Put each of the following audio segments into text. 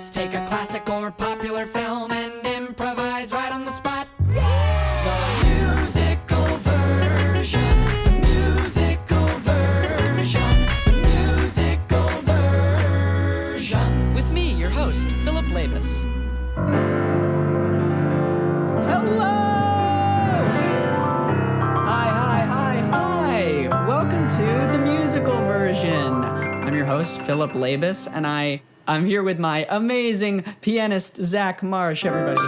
Let's take a classic or popular film and improvise right on the spot. The musical version. The musical version. The musical version. With me, your host, Philip Labus. Hello! Hi. Welcome to the musical version. I'm your host, Philip Labus, and I'm here with my amazing pianist, Zach Marsh, everybody.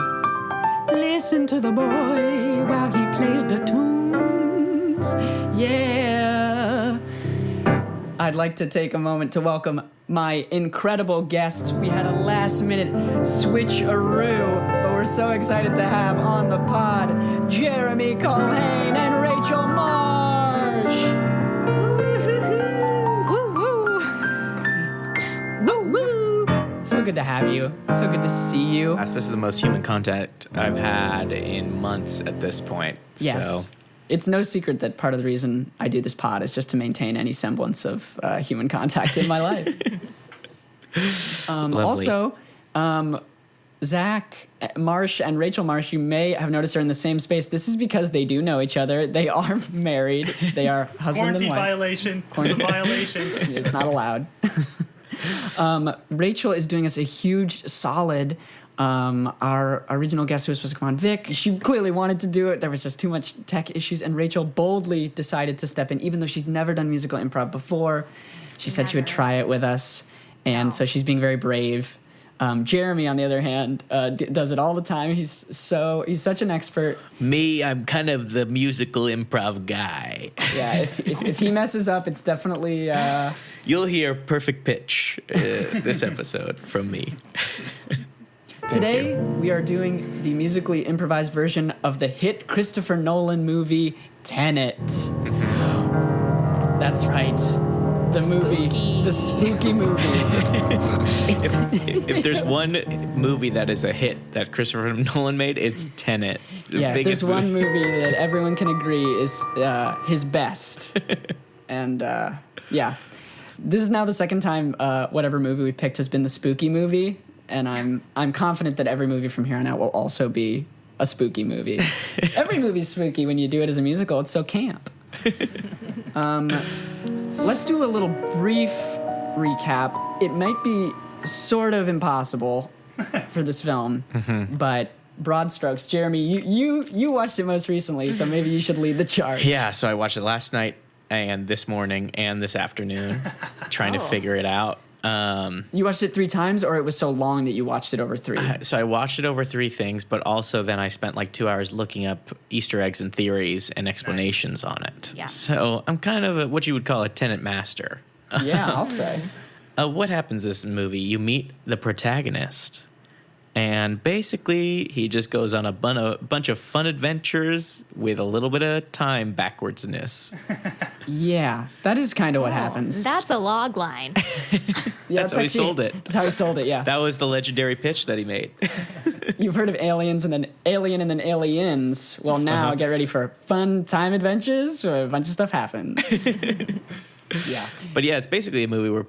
Listen to the boy while he plays the tunes. Yeah. I'd like to take a moment to welcome my incredible guests. We had a last-minute switcheroo, but we're so excited to have on the pod Jeremy Culhane and Rachel Marsh. Woo-woo. So good to have you. So good to see you. This is the most human contact I've had in months at this point. Yes. So. It's no secret that part of the reason I do this pod is just to maintain any semblance of human contact in my life. Also, Zach Marsh and Rachel Marsh, you may have noticed, are in the same space. This is because they do know each other. They are married. They are husband and wife. Violation. It's a violation. It's not allowed. Rachel is doing us a huge solid. Our original guest who was supposed to come on, Vic, she clearly wanted to do it. There was just too much tech issues, and Rachel boldly decided to step in, even though she's never done musical improv before. She said she would try it with us, and so she's being very brave. Jeremy, on the other hand, does it all the time. He's such an expert. Me, I'm kind of the musical improv guy. Yeah, if he messes up, it's definitely... You'll hear perfect pitch this episode from me. Today, we are doing the musically improvised version of the hit Christopher Nolan movie, Tenet. That's right. The spooky movie. If there's one movie that is a hit that Christopher Nolan made, it's Tenet. There's one movie that everyone can agree is his best. And, this is now the second time whatever movie we picked has been the spooky movie. And I'm confident that every movie from here on out will also be a spooky movie. Every movie's spooky when you do it as a musical. It's so camp. Let's do a little brief recap. It might be sort of impossible for this film, but broad strokes. Jeremy, you watched it most recently, so maybe you should lead the charge. Yeah, so I watched it last night and this morning and this afternoon, trying to figure it out. You watched it 3 times, or it was so long that you watched it over 3? So I watched it over 3 things, but also then I spent like 2 hours looking up Easter eggs and theories and explanations on it. Yeah. So I'm kind of what you would call a Tenet master. Yeah, I'll say. What happens in this movie? You meet the protagonist, and basically he just goes on a bunch of fun adventures with a little bit of time backwardsness. Yeah, that is kind of what happens. That's a log line. Yeah, that's how he sold it. That's how he sold it, yeah. That was the legendary pitch that he made. You've heard of aliens and then alien and then aliens. Well, now get ready for fun time adventures where a bunch of stuff happens. Yeah. But yeah, it's basically a movie where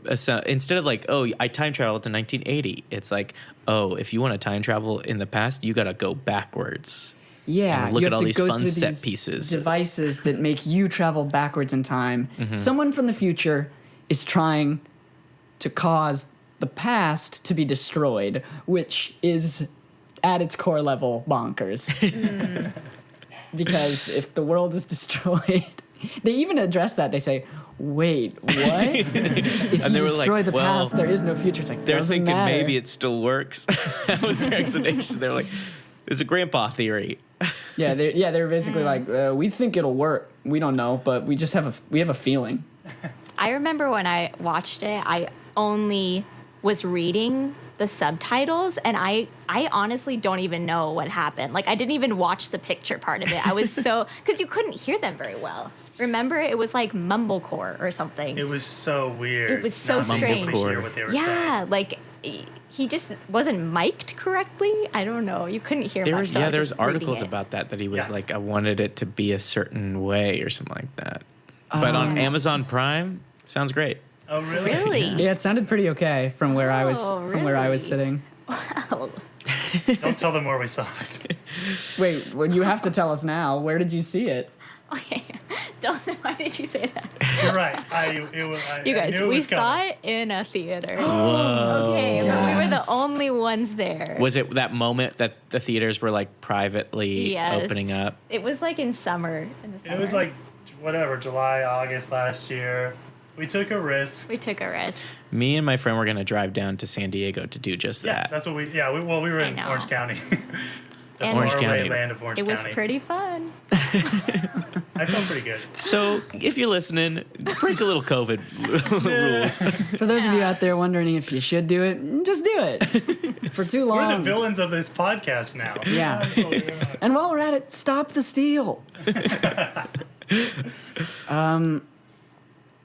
instead of like, oh, I time traveled to 1980, it's like, oh, if you want to time travel in the past, you got to go backwards. Yeah, and look you at have all to these go fun through set these pieces. Devices that make you travel backwards in time. Someone from the future is trying to cause the past to be destroyed, which is at its core level bonkers. Because if the world is destroyed, they even address that. They say, wait, what? If And you they were destroy like, the past, there is no future. It's like, they're doesn't thinking matter. maybe it still works. That was their explanation. They're like, it's a grandpa theory. They're basically like, we think it'll work. We don't know, but we just have a feeling. I remember when I watched it, I only was reading the subtitles, and I honestly don't even know what happened. Like, I didn't even watch the picture part of it. I was so... Because you couldn't hear them very well. Remember? It was like mumblecore or something. It was so weird. It was so strange. Hear what they were saying. Like... He just wasn't mic'd correctly. I don't know. You couldn't hear much. There was articles about that he was like, I wanted it to be a certain way or something like that. But on Amazon Prime, sounds great. Oh, really? Really? Yeah, it sounded pretty okay from where I was Oh, from where I was really? sitting. Oh. Don't tell them where we saw it. Wait, well, you have to tell us now. Where did you see it? Okay. Why did you say that? You're right. You guys, we saw it in a theater. Okay, but we were the only ones there. Was it that moment that the theaters were like privately opening up? It was like in summer. It was like, whatever, July, August last year. We took a risk. Me and my friend were going to drive down to San Diego to do just Yeah, that. that's what we were in Orange County. The Orange faraway County. land of Orange It County. was pretty fun. I felt pretty good. So if you're listening, break a little COVID rules. For those of you out there wondering if you should do it, just do it. For too long. We're the villains of this podcast now. Yeah. And while we're at it, stop the steal.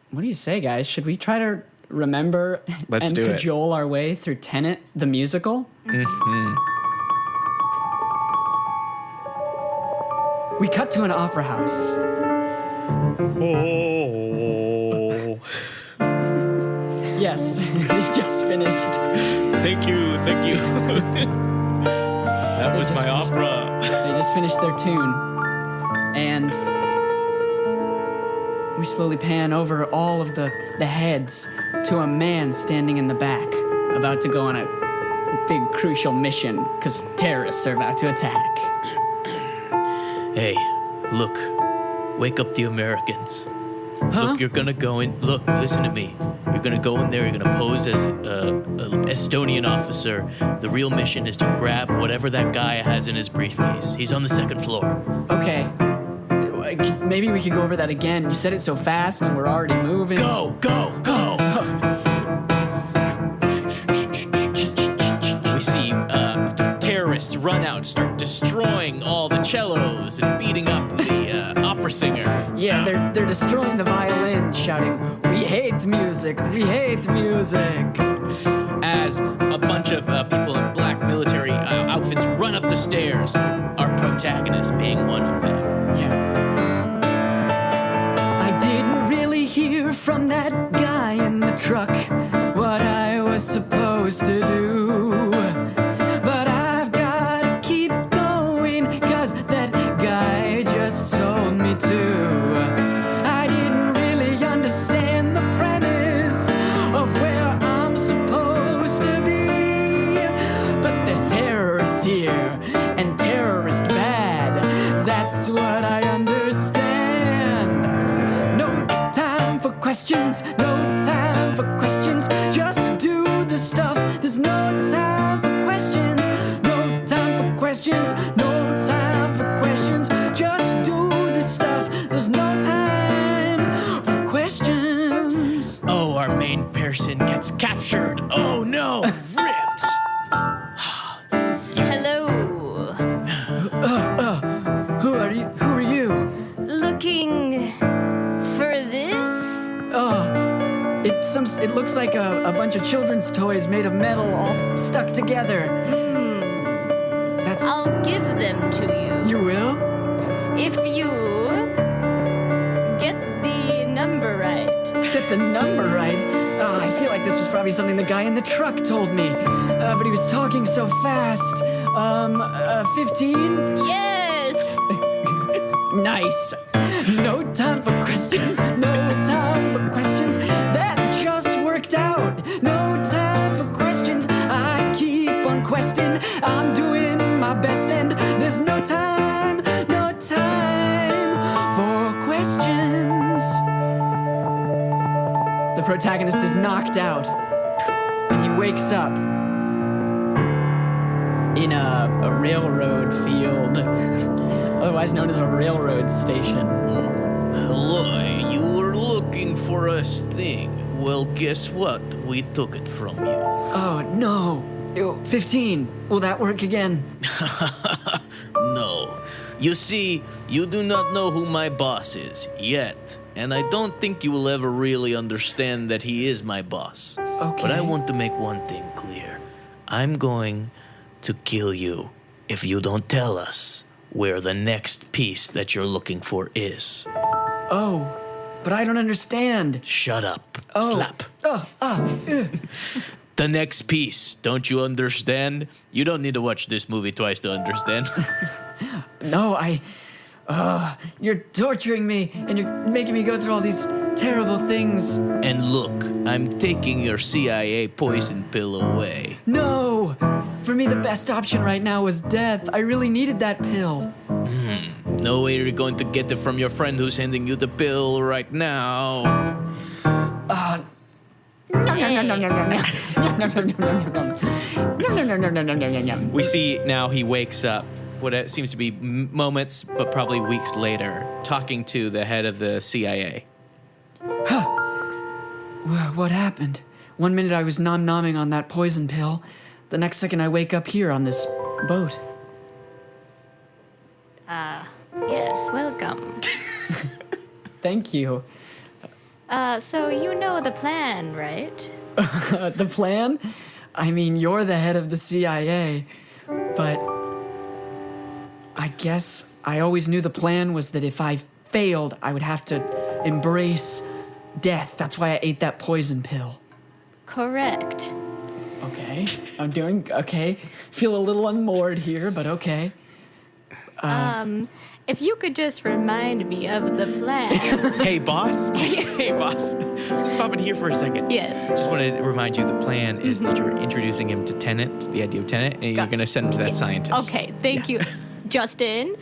What do you say, guys? Should we try to remember Let's and do it. cajole our way through Tenet, the musical? Mm-hmm. We cut to an opera house. Oh. Yes, we've just finished. Thank you. That was just my finished- opera. They just finished their tune. And we slowly pan over all of the heads to a man standing in the back, about to go on a big crucial mission, because terrorists are about to attack. Hey, look. Wake up the Americans. Huh? Look, you're gonna go in. Look, listen to me. You're gonna go in there. You're gonna pose as an Estonian officer. The real mission is to grab whatever that guy has in his briefcase. He's on the second floor. Okay. Maybe we could go over that again. You said it so fast and we're already moving. Go! We see terrorists run out, start destroying all the cellos and beating up the opera singer. Yeah, they're destroying the violin, shouting, "We hate music! We hate music!" As a bunch of people in black military outfits run up the stairs, our protagonist being one of them. Yeah. I didn't really hear from that guy in the truck what I was supposed to do. But I've gotta keep going, 'cause that guy just told me to. I didn't really understand the premise of where I'm supposed to be. But there's terrorists here, and terrorists bad. That's what I understand. No time for questions, no time for questions. Just do the stuff. There's no time for questions, no time for questions, no time for questions. Just do the stuff. There's no time for questions. Oh, our main person gets captured. Oh no, ripped. Hello. Who are you? Who are you? Looking for this? It looks like a bunch of children's toys made of metal all stuck together. That's. I'll give them to you. You will? If you get the number right. Get the number right. I feel like this was probably something the guy in the truck told me. But he was talking so fast. 15? Yes! Nice. No time for questions. No time for questions. That just worked out. No time for questions. I keep on questing. I'm doing my best and there's no time for questions. The protagonist is knocked out and he wakes up in a railroad field, otherwise known as a railroad station. Hello, you were looking for a thing. Well, guess what? We took it from you. Oh, no. 15. Will that work again? No. You see, you do not know who my boss is, yet. And I don't think you will ever really understand that he is my boss. Okay. But I want to make one thing clear. I'm going to kill you if you don't tell us where the next piece that you're looking for is. Oh, but I don't understand. Shut up. Oh. Slap. The next piece. Don't you understand? You don't need to watch this movie twice to understand. No, you're torturing me, and you're making me go through all these terrible things. And look, I'm taking your CIA poison pill away. No! For me, the best option right now was death. I really needed that pill. No way you're going to get it from your friend who's handing you the pill right now. We see now he wakes up, what seems to be moments, but probably weeks later, talking to the head of the CIA. What happened? 1 minute I was nom-nomming on that poison pill. The next second I wake up here on this boat. Yes, welcome. Thank you. So you know the plan, right? The plan? I mean, you're the head of the CIA, but I guess I always knew the plan was that if I failed, I would have to embrace death. That's why I ate that poison pill. Correct. Okay, I'm doing okay. Feel a little unmoored here, but okay. If you could just remind me of the plan. Hey, boss. Hey, boss. Just pop in here for a second. Yes. Just want to remind you the plan is that you're introducing him to TENET, the idea of TENET, and you're going to send him to that scientist. Okay, thank you, Justin.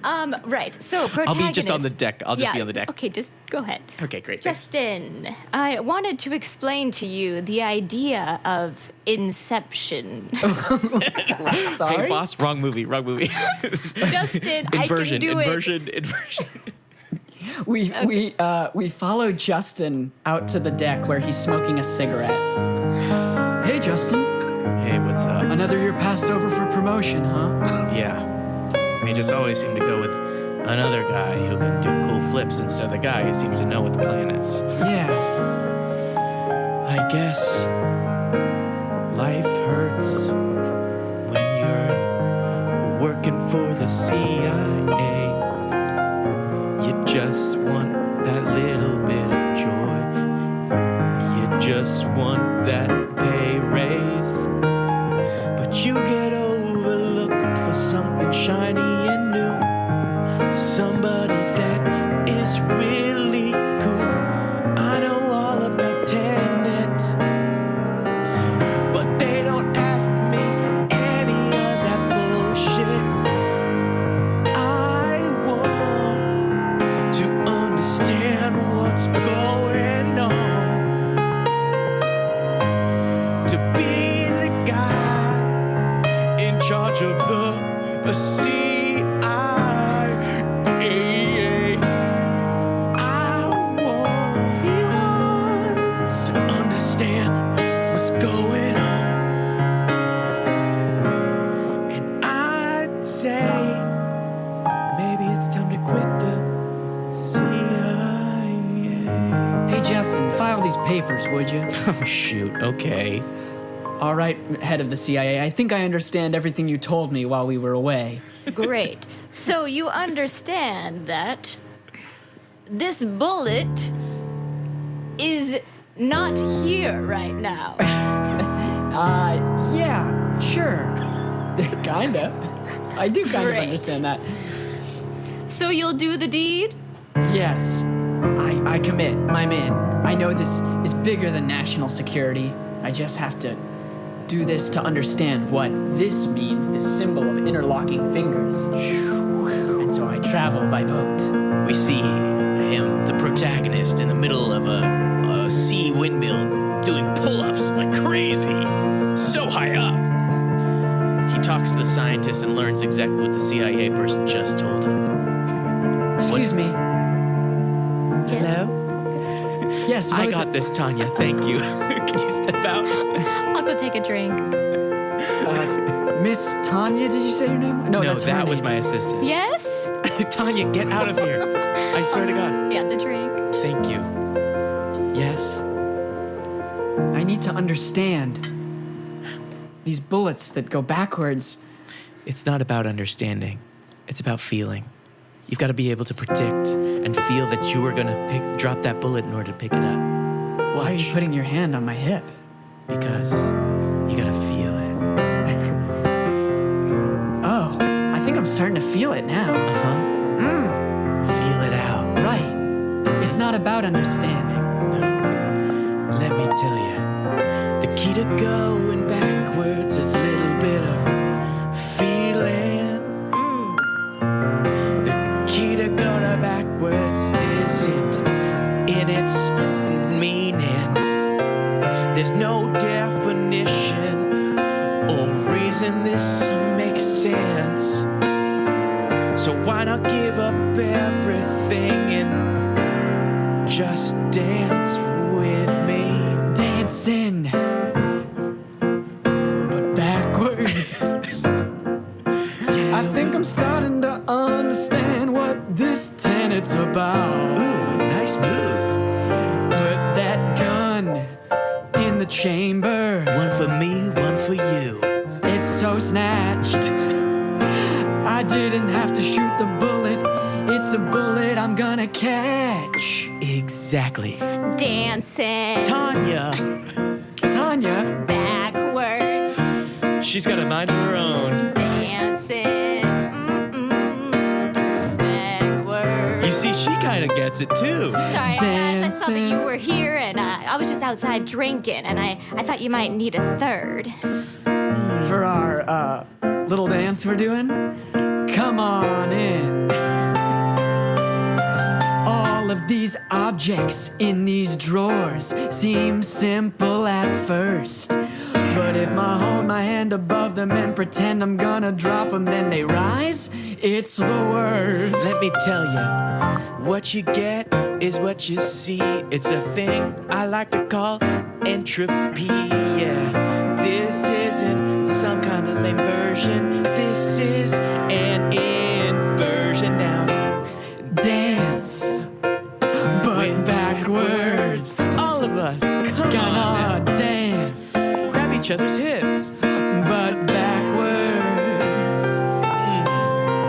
Right, so protagonist. I'll be just on the deck. I'll just be on the deck. Okay, just go ahead. Okay, great. Thanks. Justin, I wanted to explain to you the idea of inception. Sorry. Hey, boss, wrong movie. Justin, I can do inversion. We follow Justin out to the deck where he's smoking a cigarette. Hey, Justin. Hey, what's up? Another year passed over for promotion, huh? Yeah. And he just always seemed to go with another guy who can do cool flips instead of the guy who seems to know what the plan is. Yeah. I guess life hurts when you're working for the CIA. You just want that little bit of joy. You just want that pay raise. But you get overlooked for something shiny and new. Somebody that is really cool. I know all about TENET, but they don't ask me any of that bullshit. I want to understand what's going on, to be the guy in charge of the CIA. He wants to understand what's going on, and I'd say maybe it's time to quit the CIA. Hey, Justin, file these papers, would you? Oh, shoot. Okay. All right, head of the CIA, I think I understand everything you told me while we were away. Great. So you understand that this bullet is not here right now. Yeah, sure. Kinda. I do kind of Great. understand that. So you'll do the deed? Yes, I commit. I'm in. I know this is bigger than national security. I just have to do this to understand what this means, this symbol of interlocking fingers. And so I travel by boat. We see him, the protagonist, in the middle of a sea windmill doing pull-ups like crazy. So high up. He talks to the scientist and learns exactly what the CIA person just told him. Excuse me. Yes. Hello? Yes, I got this, Tanya. Thank you. Can you step out? I'll go take a drink. Miss Tanya, did you say your name? No, that's her that was name. my assistant. Yes? Tanya, get out of here. I swear to God. Yeah, the drink. Thank you. Yes? I need to understand these bullets that go backwards. It's not about understanding. It's about feeling. You've got to be able to predict and feel that you are going to drop that bullet in order to pick it up. Why are you putting your hand on my hip? Because starting to feel it now. Feel it out. Right. It's not about understanding. Let me tell you, the key to going backwards is a little bit of feeling. The key to going backwards isn't in its meaning. There's no definition or reason this makes sense. So why not give up everything and just dance with me? Dancing, but backwards. I think I'm starting to understand what this tenet's about. Ooh, a nice move. Put that gun in the chamber. One for me, one for you. It's so snatched. I didn't have to shoot the bullet. It's a bullet I'm gonna catch. Exactly. Dancing Tanya, backwards. she's got a mind of her own. Dancing backwards. You see, she kind of gets it too. Sorry, I saw that you Dancing. were here, and I was just outside drinking, and I thought you might need a third. For our little dance we're doing, come on in. All of these objects in these drawers seem simple at first. But if I hold my hand above them and pretend I'm gonna drop them, then they rise, it's the worst. Let me tell you, what you get is what you see. It's a thing I like to call entropy, yeah. This isn't some kind of lame version. This is an inversion now. Dance, but backwards. All of us, come Gonna on. dance, Grab each other's hips. but backwards.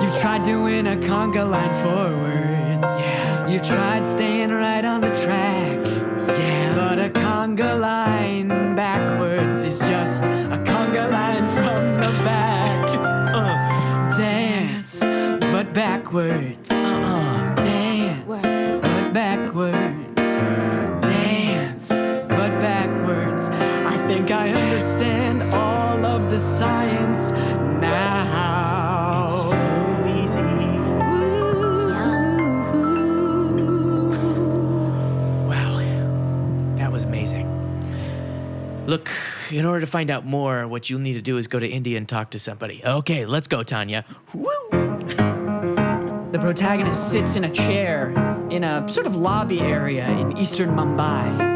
You've tried doing a conga line forwards. Yeah. You've tried staying right on the track. Yeah. But a conga line backwards is just a conga line from the back. Dance, but backwards. Dance, but backwards. Dance, but backwards. I think I understand all of the science now. So easy. Wow, that was amazing. Look, in order to find out more, what you'll need to do is go to India and talk to somebody. Okay, let's go, Tanya. Woo! The protagonist sits in a chair in a sort of lobby area in eastern Mumbai,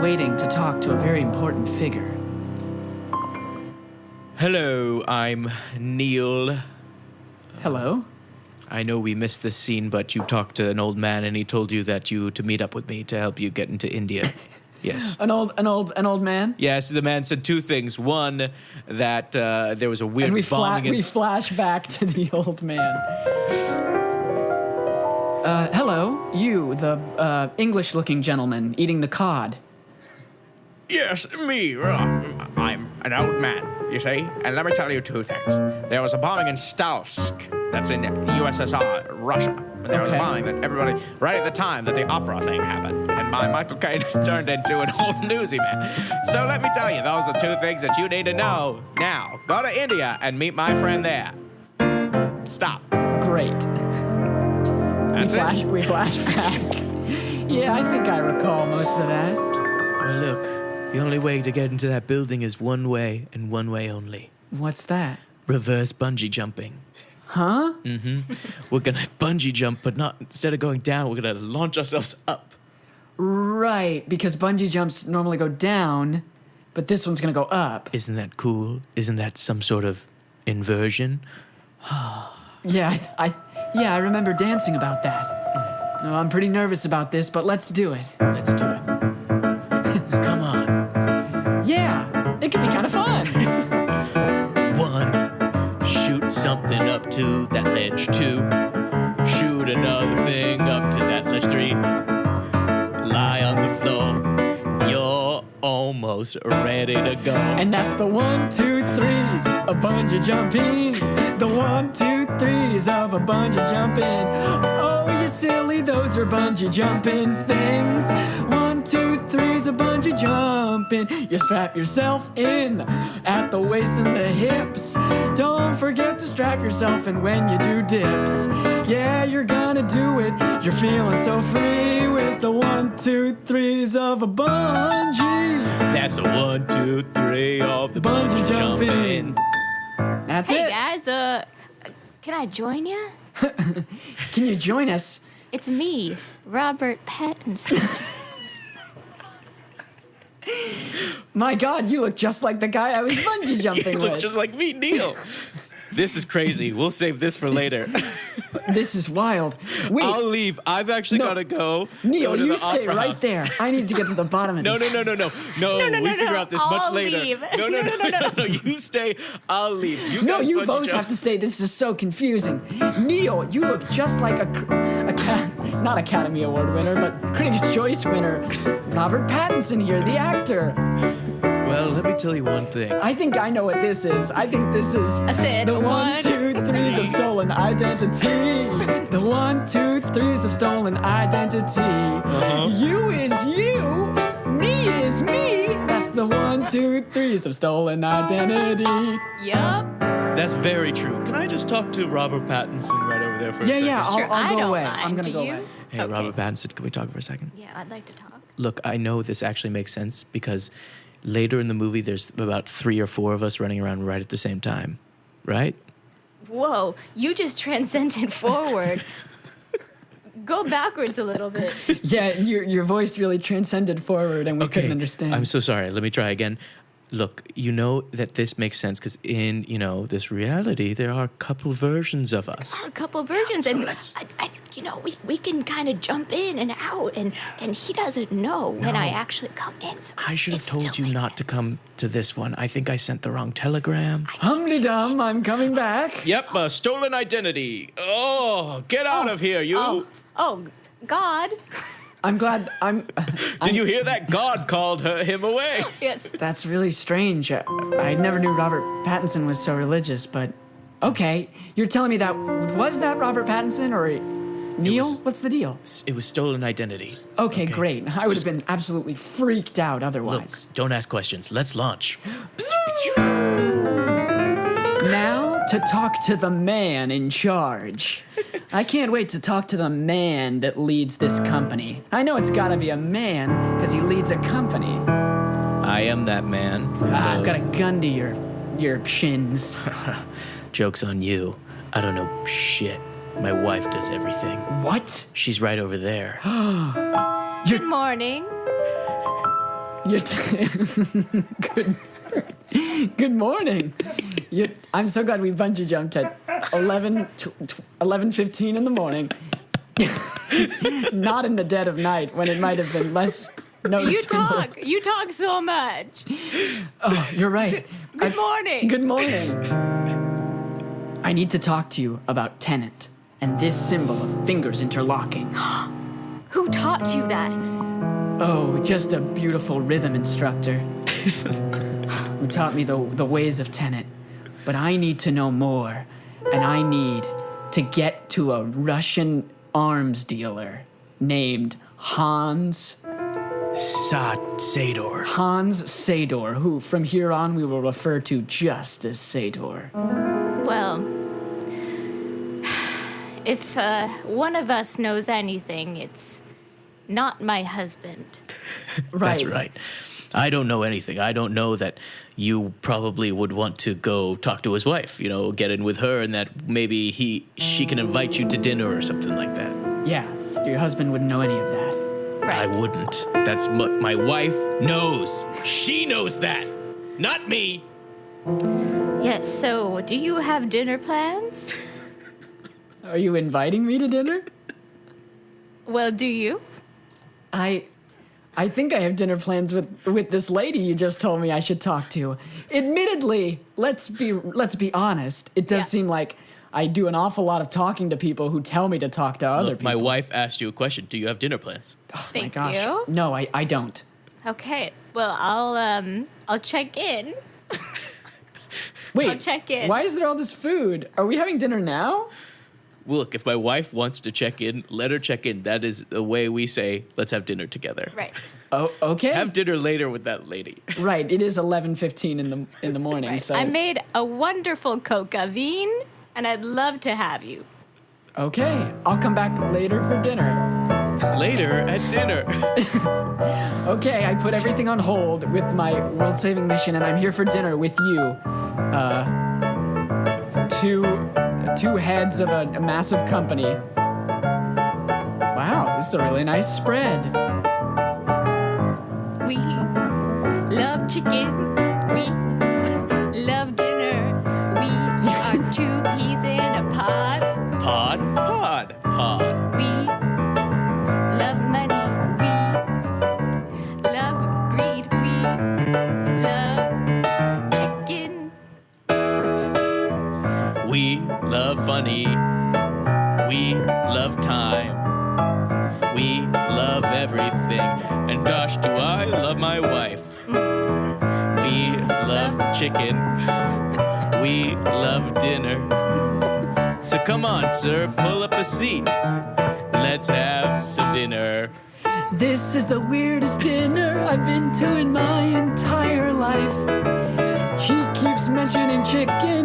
waiting to talk to a very important figure. Hello, I'm Neil. Hello? I know we missed this scene, but you talked to an old man and he told you that you to meet up with me to help you get into India. Yes. An old man? Yes, the man said two things. One, that there was a weird And we bombing in flash back to the old man. Hello, you, the English-looking gentleman eating the cod. Yes, me. I'm an old man, you see. And let me tell you two things. There was a bombing in Stalsk, that's in USSR, Russia. And there was a Okay. bombing that everybody, right at the time that the opera thing happened. And my Michael Caine has turned into an old newsy man. So let me tell you, those are two things that you need to know. Now, go to India and meet my friend there. Stop. Great. That's it. We flash back. Yeah, I think I recall most of that. Well, look, the only way to get into that building is one way and one way only. What's that? Reverse bungee jumping. Huh? We're gonna bungee jump, but not instead of going down, we're gonna launch ourselves up. Right, because bungee jumps normally go down, but this one's gonna go up. Isn't that cool? Isn't that some sort of inversion? Yeah, I remember dancing about that. No, I'm pretty nervous about this, but let's do it. Let's do it. Come on. Yeah, it could be kind of fun. 1, shoot something up to that ledge. 2, shoot another thing up to that ledge. 3, lie on the floor. You're almost ready to go. And that's the 1, 2, 3s of bungee jumping. The 1-2-3s of a bungee jumping. Oh, you silly, those are bungee jumping things. 1-2-3s of bungee jumping. You strap yourself in at the waist and the hips. Don't forget to strap yourself in when you do dips. Yeah, you're gonna do it. You're feeling so free with the 1-2-3s of a bungee. That's a 1-2-3 of the Bungee jumping. That's Hey it. guys, can I join you? Can you join us? It's me, Robert Pattinson. My God, you look just like the guy I was bungee jumping You with. look just like me, Neil. This is crazy. We'll save this for later. This is wild. Wait, I'll leave. I've actually No. got to go. Neil, go to you the stay opera right house. there. I need to get to the bottom of No, this. no. We figure out this much I'll later. leave. No. You stay. I'll leave. You No, guys you bungee both jump. have to stay. This is so confusing. Neil, you look just like not Academy Award winner, but Critics' Choice winner, Robert Pattinson here, the actor. Well, let me tell you one thing. I think I know what this is. I think this is I said the 1-2-3s of stolen identity. The 1-2-3s of stolen identity. You is you, me is me. That's the 1-2-3s of stolen identity. Yup. That's very true. Can I just talk to Robert Pattinson right over there for a second? Yeah, Sure, I'll I go don't away. mind. I'm gonna Do go you? away. Hey, Okay. Robert Pattinson, can we talk for a second? Yeah, I'd like to talk. Look, I know this actually makes sense because later in the movie, there's about 3 or 4 of us running around right at the same time, right? Whoa, you just transcended forward. Go backwards a little bit. Yeah, your voice really transcended forward, and we couldn't understand. I'm so sorry. Let me try again. Look, you know that this makes sense because in, this reality, there are a couple versions of us. A couple versions, So and let's- we can kind of jump in and out, and he doesn't know when I actually come in. So I should have it still told you makes not to come to this one. I think I sent the wrong telegram. Humdy-dum, I'm coming back. Yep, stolen identity. Oh, get out of here, you. Oh, God. I'm glad Did you hear that? God called him away. Yes. That's really strange. I never knew Robert Pattinson was so religious, but okay. You're telling me that was that Robert Pattinson or Neil? What's the deal? It was stolen identity. Okay, great. I would have been absolutely freaked out Look, otherwise. don't ask questions. Let's launch. Now to talk to the man in charge. I can't wait to talk to the man that leads this company. I know it's gotta be a man, because he leads a company. I am that man. I've got a gun to your shins. Joke's on you. I don't know shit. My wife does everything. What? She's right over there. Good morning. You're Good morning. I'm so glad we bungee jumped at 11:15 in the morning. Not in the dead of night when it might have been less noticeable. You talk so much. Oh, you're right. Good morning. Good morning. I need to talk to you about TENET and this symbol of fingers interlocking. Who taught you that? Oh, just a beautiful rhythm instructor who taught me the ways of TENET. But I need to know more, and I need to get to a Russian arms dealer named Hans Sador. Sador, who from here on we will refer to just as Sador. Well, if one of us knows anything, it's not my husband. That's right. I don't know anything. I don't know that you probably would want to go talk to his wife, get in with her, and that maybe she can invite you to dinner or something like that. Yeah, your husband wouldn't know any of that. Right. I wouldn't. That's what my wife knows. She knows that, not me. Yes, so do you have dinner plans? Are you inviting me to dinner? Well, do you? I think I have dinner plans with this lady you just told me I should talk to. Admittedly, let's be honest. It does seem like I do an awful lot of talking to people who tell me to talk to other Look, people. my wife asked you a question. Do you have dinner plans? Oh Thank my gosh. you. No, I don't. Okay. Well, I'll check in. Wait, I'll check in. Why is there all this food? Are we having dinner now? Look, if my wife wants to check in, let her check in. That is the way we say, let's have dinner together. Right. Oh, okay. Have dinner later with that lady. Right. It is 11:15 in the morning. Right. So I made a wonderful coca bean, and I'd love to have you. okay, I'll come back later for dinner. Later at dinner. Okay, I put everything on hold with my world-saving mission, and I'm here for dinner with you. Two heads of a massive company. Wow, this is a really nice spread. We love chicken. We love dinner. We are two peas in a pod. Pod. We love money. We love greed. We love chicken. We love funny. We love time. We love everything. And gosh, do I love my wife. We love chicken. We love dinner. So come on, sir, pull up a seat. Let's have some dinner. This is the weirdest dinner I've been to in my entire life. He keeps mentioning chicken.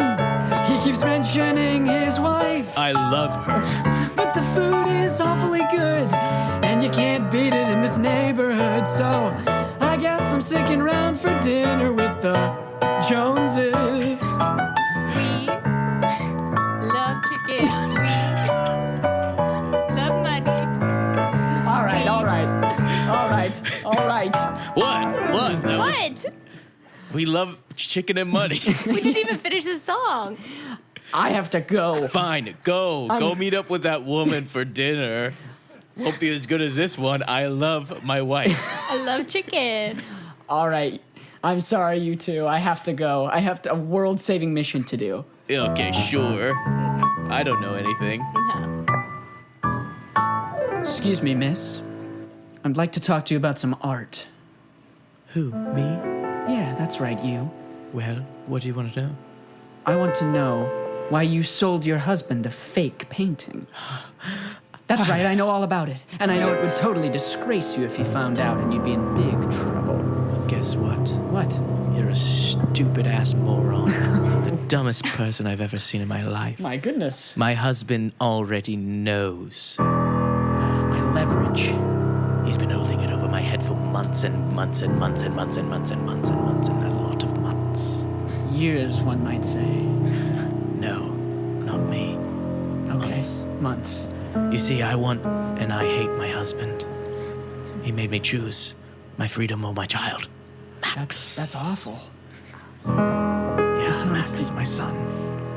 He keeps mentioning his wife. I love her. But the food is awfully good, and you can't beat it in this neighborhood. So I guess I'm sticking around for dinner with the Joneses. We love chicken. We love money. All right. What? That was- What? we love chicken and money. We didn't even finish the song. I have to go. Fine, go meet up with that woman for dinner. Won't be as good as this one. I love my wife. I love chicken. All right. I'm sorry, you two. I have to go. I have a world-saving mission to do. Okay, sure. I don't know anything. Excuse me, miss. I'd like to talk to you about some art. Who, me? Yeah, that's right, you. Well, what do you want to know? I want to know why you sold your husband a fake painting. That's right, I know all about it. And I know it would totally disgrace you if he found out, and you'd be in big trouble. Guess what? What? You're a stupid-ass moron. The dumbest person I've ever seen in my life. My goodness. My husband already knows. My leverage. He's been holding it over my head for months and months and months and months and months and months and months and a lot of months. Years, one might say. No, not me. Okay. Months. You see, I want and I hate my husband. He made me choose my freedom or my child. Max. That's awful. Yeah, sounds- Max is my son.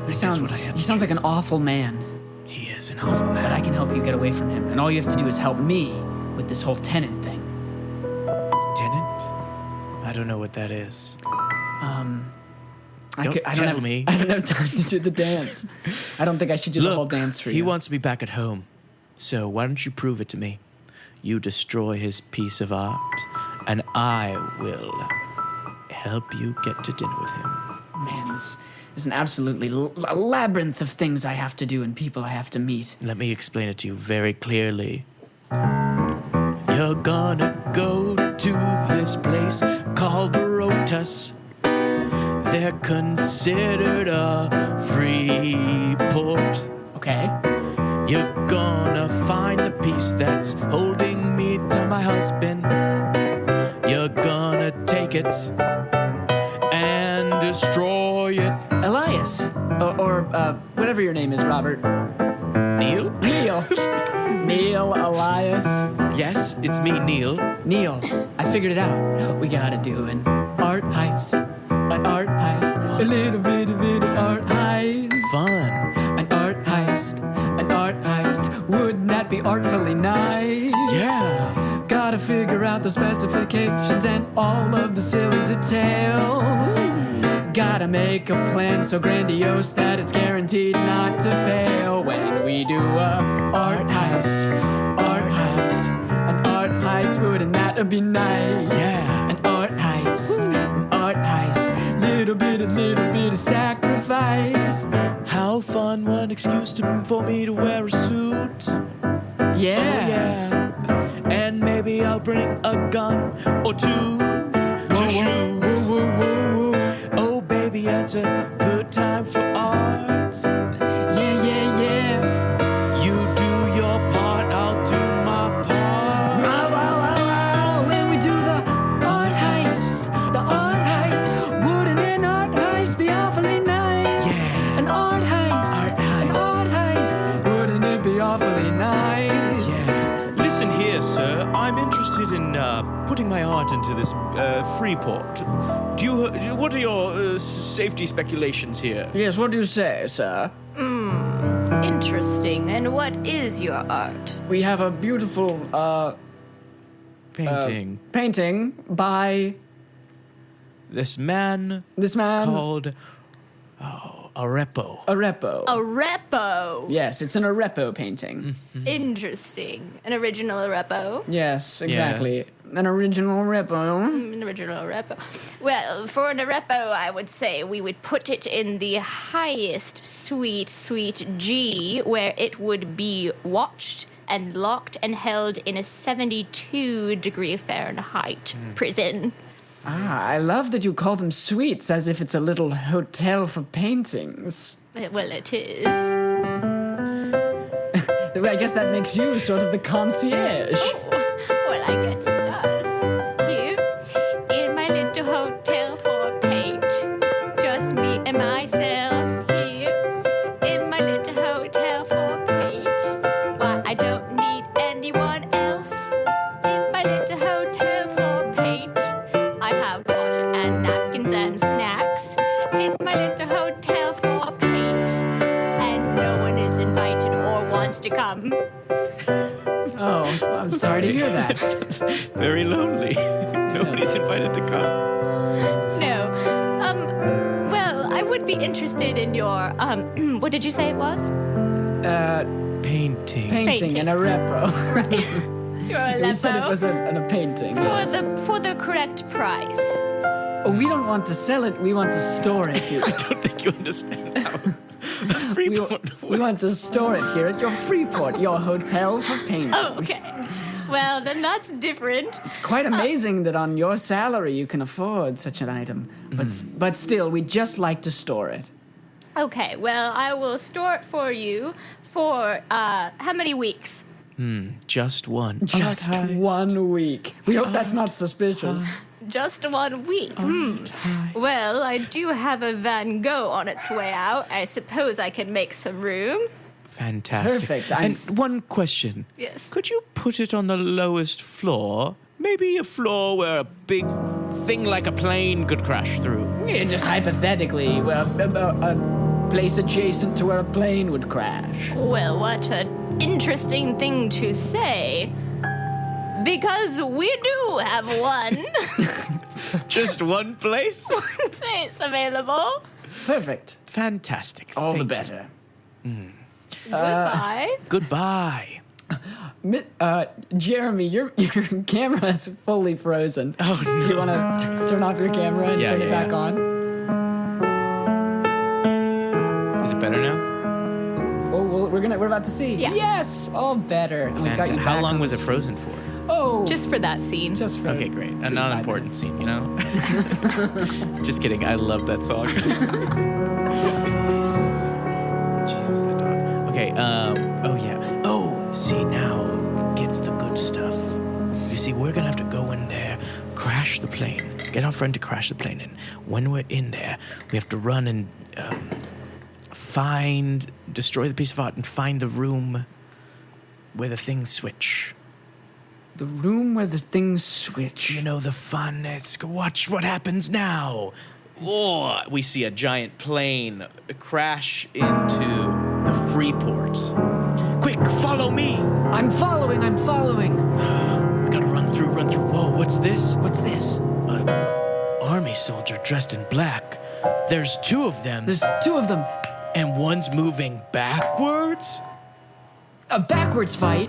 He Guess what I sounds, had he to sounds like an choose. awful man. He is an awful But I man. can help you get away from him. And all you have to do is help me with this whole TENET thing. TENET? I don't know what that is. I Don't don't tell have, me. I don't have time to do the dance. I don't think I should do the whole dance for you. he wants me back at home. So why don't you prove it to me? You destroy his piece of art, and I will help you get to dinner with him. Man, this is an absolutely a labyrinth of things I have to do and people I have to meet. Let me explain it to you very clearly. You're gonna go to this place called Barotas. They're considered a free port. Okay? You're gonna find the piece that's holding me to my husband. You're gonna take it and destroy it. Elias. Or whatever your name is, Robert. Neil? Neil. Neil, Elias. Yes, it's me, Neil. Neil, I figured it out. We gotta do an art heist. An art heist. A little bitty art heist. Fun. An art heist. An art heist. Wouldn't that be artfully nice? Yeah. Gotta figure out the specifications and all of the silly details. Gotta make a plan so grandiose that it's guaranteed not to fail. When we do a art heist, art heist, an art heist, wouldn't that be nice? Yeah. An art heist, an art heist, little bit of sacrifice. How fun, one excuse for me to wear a suit. Yeah. Yeah. And maybe I'll bring a gun or two to shoot. Oh, baby, it's a good time for art. Yeah. You do your part, I'll do my part. Wow. When we do the art heist, wouldn't an art heist be awfully nice? Yeah. An art heist, wouldn't it be awfully nice? Yeah. Listen here, sir. I'm interested in putting my art into this Freeport. What are your safety speculations here? Yes, what do you say, sir? Interesting. And what is your art? We have a beautiful Painting. painting by This man this man, called Arepo. Arepo. A repo. Yes, it's an Arepo painting. Interesting. An original repo. Yes, exactly. An original Arepo. An original repo. Well, for an repo, I would say we would put it in the highest sweet G, where it would be watched and locked and held in a 72-degree Fahrenheit prison. Ah, I love that you call them suites as if it's a little hotel for paintings. Well, it is. I guess that makes you sort of the concierge. Well, I guess it does. Here, in my little hotel for paint, just me and myself. Here, in my little hotel for paint. Why, I don't need anyone else. In my little hotel for paint, I have water and napkins and snacks. In my little hotel for paint, and no one is invited or wants to come. Oh, I'm sorry to hear that. Very lonely. Nobody's invited to come. No. Well, I would be interested in your, what did you say it was? Painting. Painting in a repo. Your You said it was Aleppo. a painting. For the correct price. Oh, we don't want to sell it, we want to store it here. I don't think you understand how We, Freeport we want to store it here at your Freeport, your hotel for painting. Oh, okay. Well, then that's different. It's quite amazing that on your salary you can afford such an item. But still, we'd just like to store it. Okay, well, I will store it for you for, how many weeks? Just one. Just 1 week. We hope that's not suspicious. Just 1 week. Well, I do have a Van Gogh on its way out. I suppose I can make some room. Fantastic. Perfect. And one question. Yes. Could you put it on the lowest floor? Maybe a floor where a big thing like a plane could crash through. Yeah, just hypothetically, well, a place adjacent to where a plane would crash. Well, what an interesting thing to say. Because we do have one Just one place? place available. Perfect. Fantastic. All the Thank you. better. Goodbye. Goodbye. Jeremy, your camera is fully frozen. Oh, no. Do you want to turn off your camera and turn it back yeah. on? Is it better now? Oh, well, we're about to see. Yeah. Yes, all better. And we've got you How back long on was the it frozen for? Oh, Just for that scene. just for Okay, great. A 5 non-important minutes. scene, you know? Just kidding. I love that song. Jesus, that dog. Okay, oh yeah. Oh, see, now gets the good stuff. You see, we're gonna have to go in there, crash the plane, get our friend to crash the plane, and when we're in there, we have to run and destroy the piece of art and find the room where the things switch. The room where the things switch. You know, the fun. Watch what happens now. Oh, we see a giant plane crash into the Freeport. Quick, follow me. I'm following. We gotta run through. Whoa, what's this? What's this? Army soldier dressed in black. There's two of them. There's 2 of them. And one's moving backwards A backwards fight.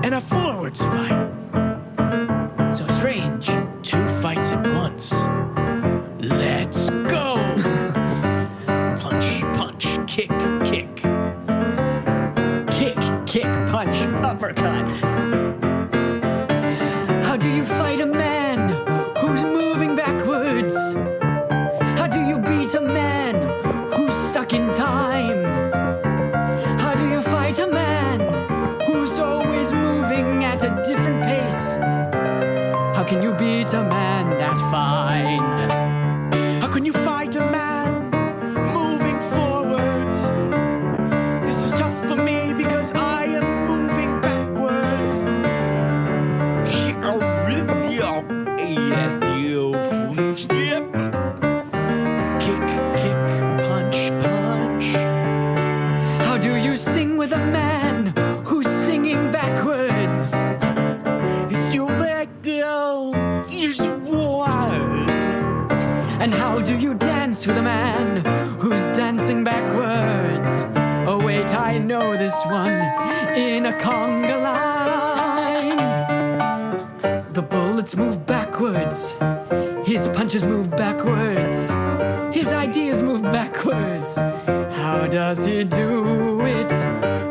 and a forwards fight. So strange. 2 fights at once. Let's go. And how do you dance with a man who's dancing backwards? Oh wait, I know this one. In a conga line. The bullets move backwards. His punches move backwards. His ideas move backwards. How does he do it?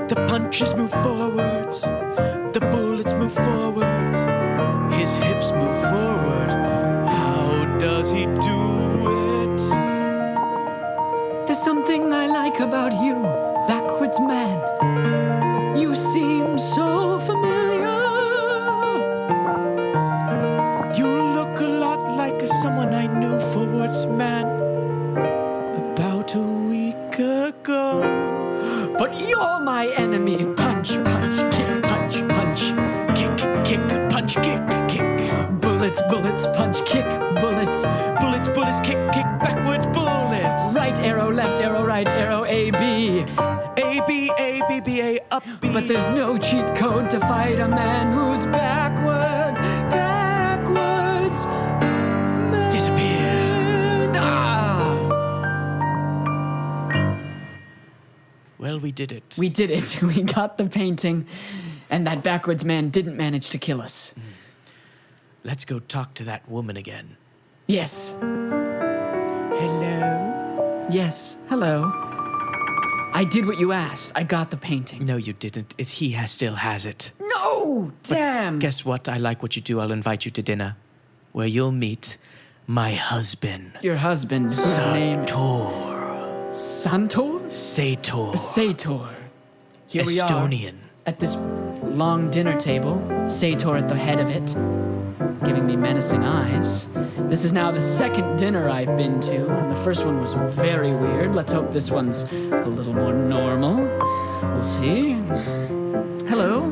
The punches move forwards. The bullets move forwards. His hips move forward. How does he do it? There's something I like about you, backwards man. You seem so familiar. You look a lot like someone I knew, forwards man, about a week ago. But you're my enemy. Punch, punch, kick, punch, punch. Kick, kick, punch, kick, kick. Bullets, bullets, punch, kick, bullets. Bullets, bullets, kick, kick, backwards, bullets. Right arrow, left arrow, right arrow, A, B. A, B, A, B, B, A, up, B. But there's no cheat code to fight a man who's backwards, backwards. Man. Disappeared. Ah. Well, we did it. We did it. We got the painting, and that backwards man didn't manage to kill us. Let's go talk to that woman again. Yes. Hello? Yes. Hello. I did what you asked. I got the painting. No, you didn't. Still has it. No! Damn! Guess what? I like what you do. I'll invite you to dinner, where you'll meet my husband. Your husband, whose name... Sator. Santor? Sator. Sator. Here we are. Estonian. At this long dinner table, Sator at the head of it, giving me menacing eyes. This is now the second dinner I've been to, and the first one was very weird. Let's hope this one's a little more normal. We'll see. Hello.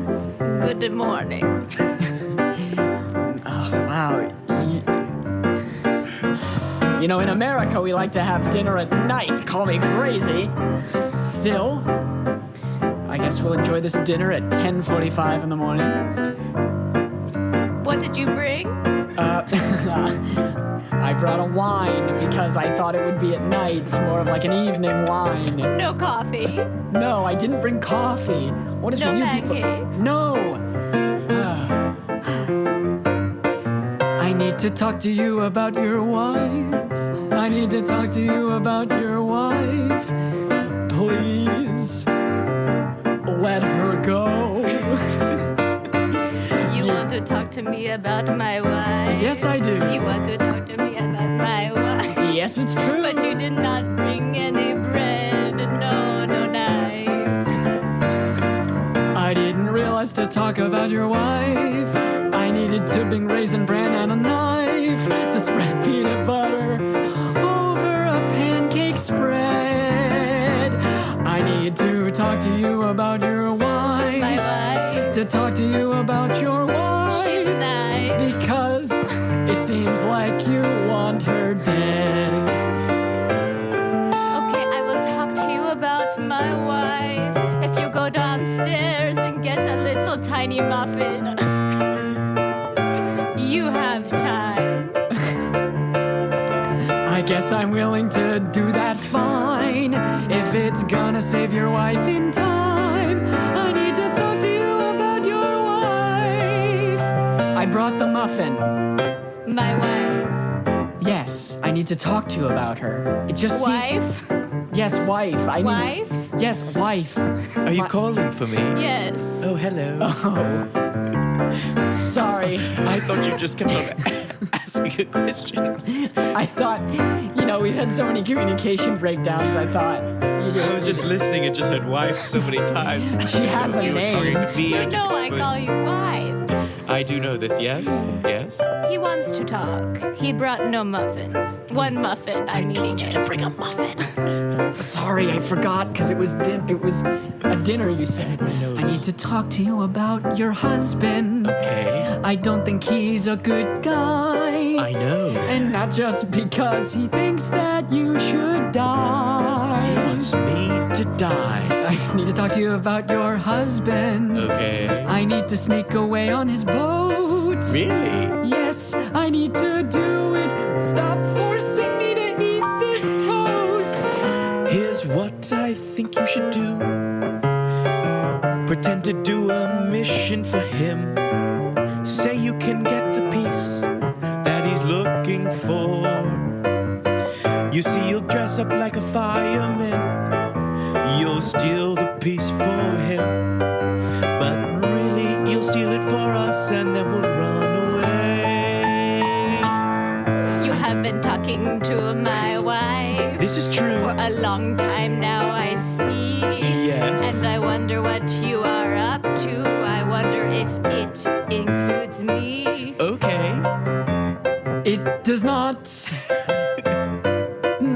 Good morning. Oh, wow. You know, in America, we like to have dinner at night. Call me crazy. Still, I guess we'll enjoy this dinner at 10:45 in the morning. What did you bring? I brought a wine because I thought it would be at night, more of like an evening wine. No coffee. No, I didn't bring coffee. What is No with you people? pancakes. No. I need to talk to you about your wife. I need to talk to you about your wife. Please let her go. You want to talk to me about my wife? Yes, I do. You want to talk to me about my wife? Yes, it's true. But you did not bring any bread. No knife. I didn't realize to talk about your wife. I needed to bring raisin bran and a knife to spread peanut butter over a pancake spread. I need to talk to you about your wife. My wife. To talk to you about your wife. She's nice. Because it seems like you want her dead. Okay, I will talk to you about my wife. If you go downstairs and get a little tiny muffin, you have time. I guess I'm willing to do that fine. If it's gonna save your wife in time, I need to talk to you about your wife. I brought the muffin. My wife. Yes, I need to talk to you about her. It just Wife? Yes, wife. I need... Wife? Yes, wife. Are you calling for me? Yes. Oh, hello. Sorry. I thought you just kept on asking a question. I thought, we've had so many communication breakdowns. I thought you I was just listening and just heard wife so many times. She has a You were talking name. to me. You know I call you wife. I do know this, yes? Yes? He wants to talk. He brought no muffins. One muffin, I'm eating it. bring a muffin. Sorry, I forgot because it was a dinner. You said. Everybody knows. I need to talk to you about your husband. Okay. I don't think he's a good guy. I know. And not just because he thinks that you should die. He wants me to die. I need to talk to you about your husband. Okay. I need to sneak away on his boat. Really? Yes, I need to do it. Stop forcing me Here's what I think you should do. Pretend to do a mission for him. Say you can get the piece that he's looking for. You see, you'll dress up like a fireman. You'll steal the piece for him. But really, you'll steal it for us and then we'll run away. You have been talking to my wife. This is true. For a long time now, I see. Yes. And I wonder what you are up to. I wonder if it includes me. Okay. It does not.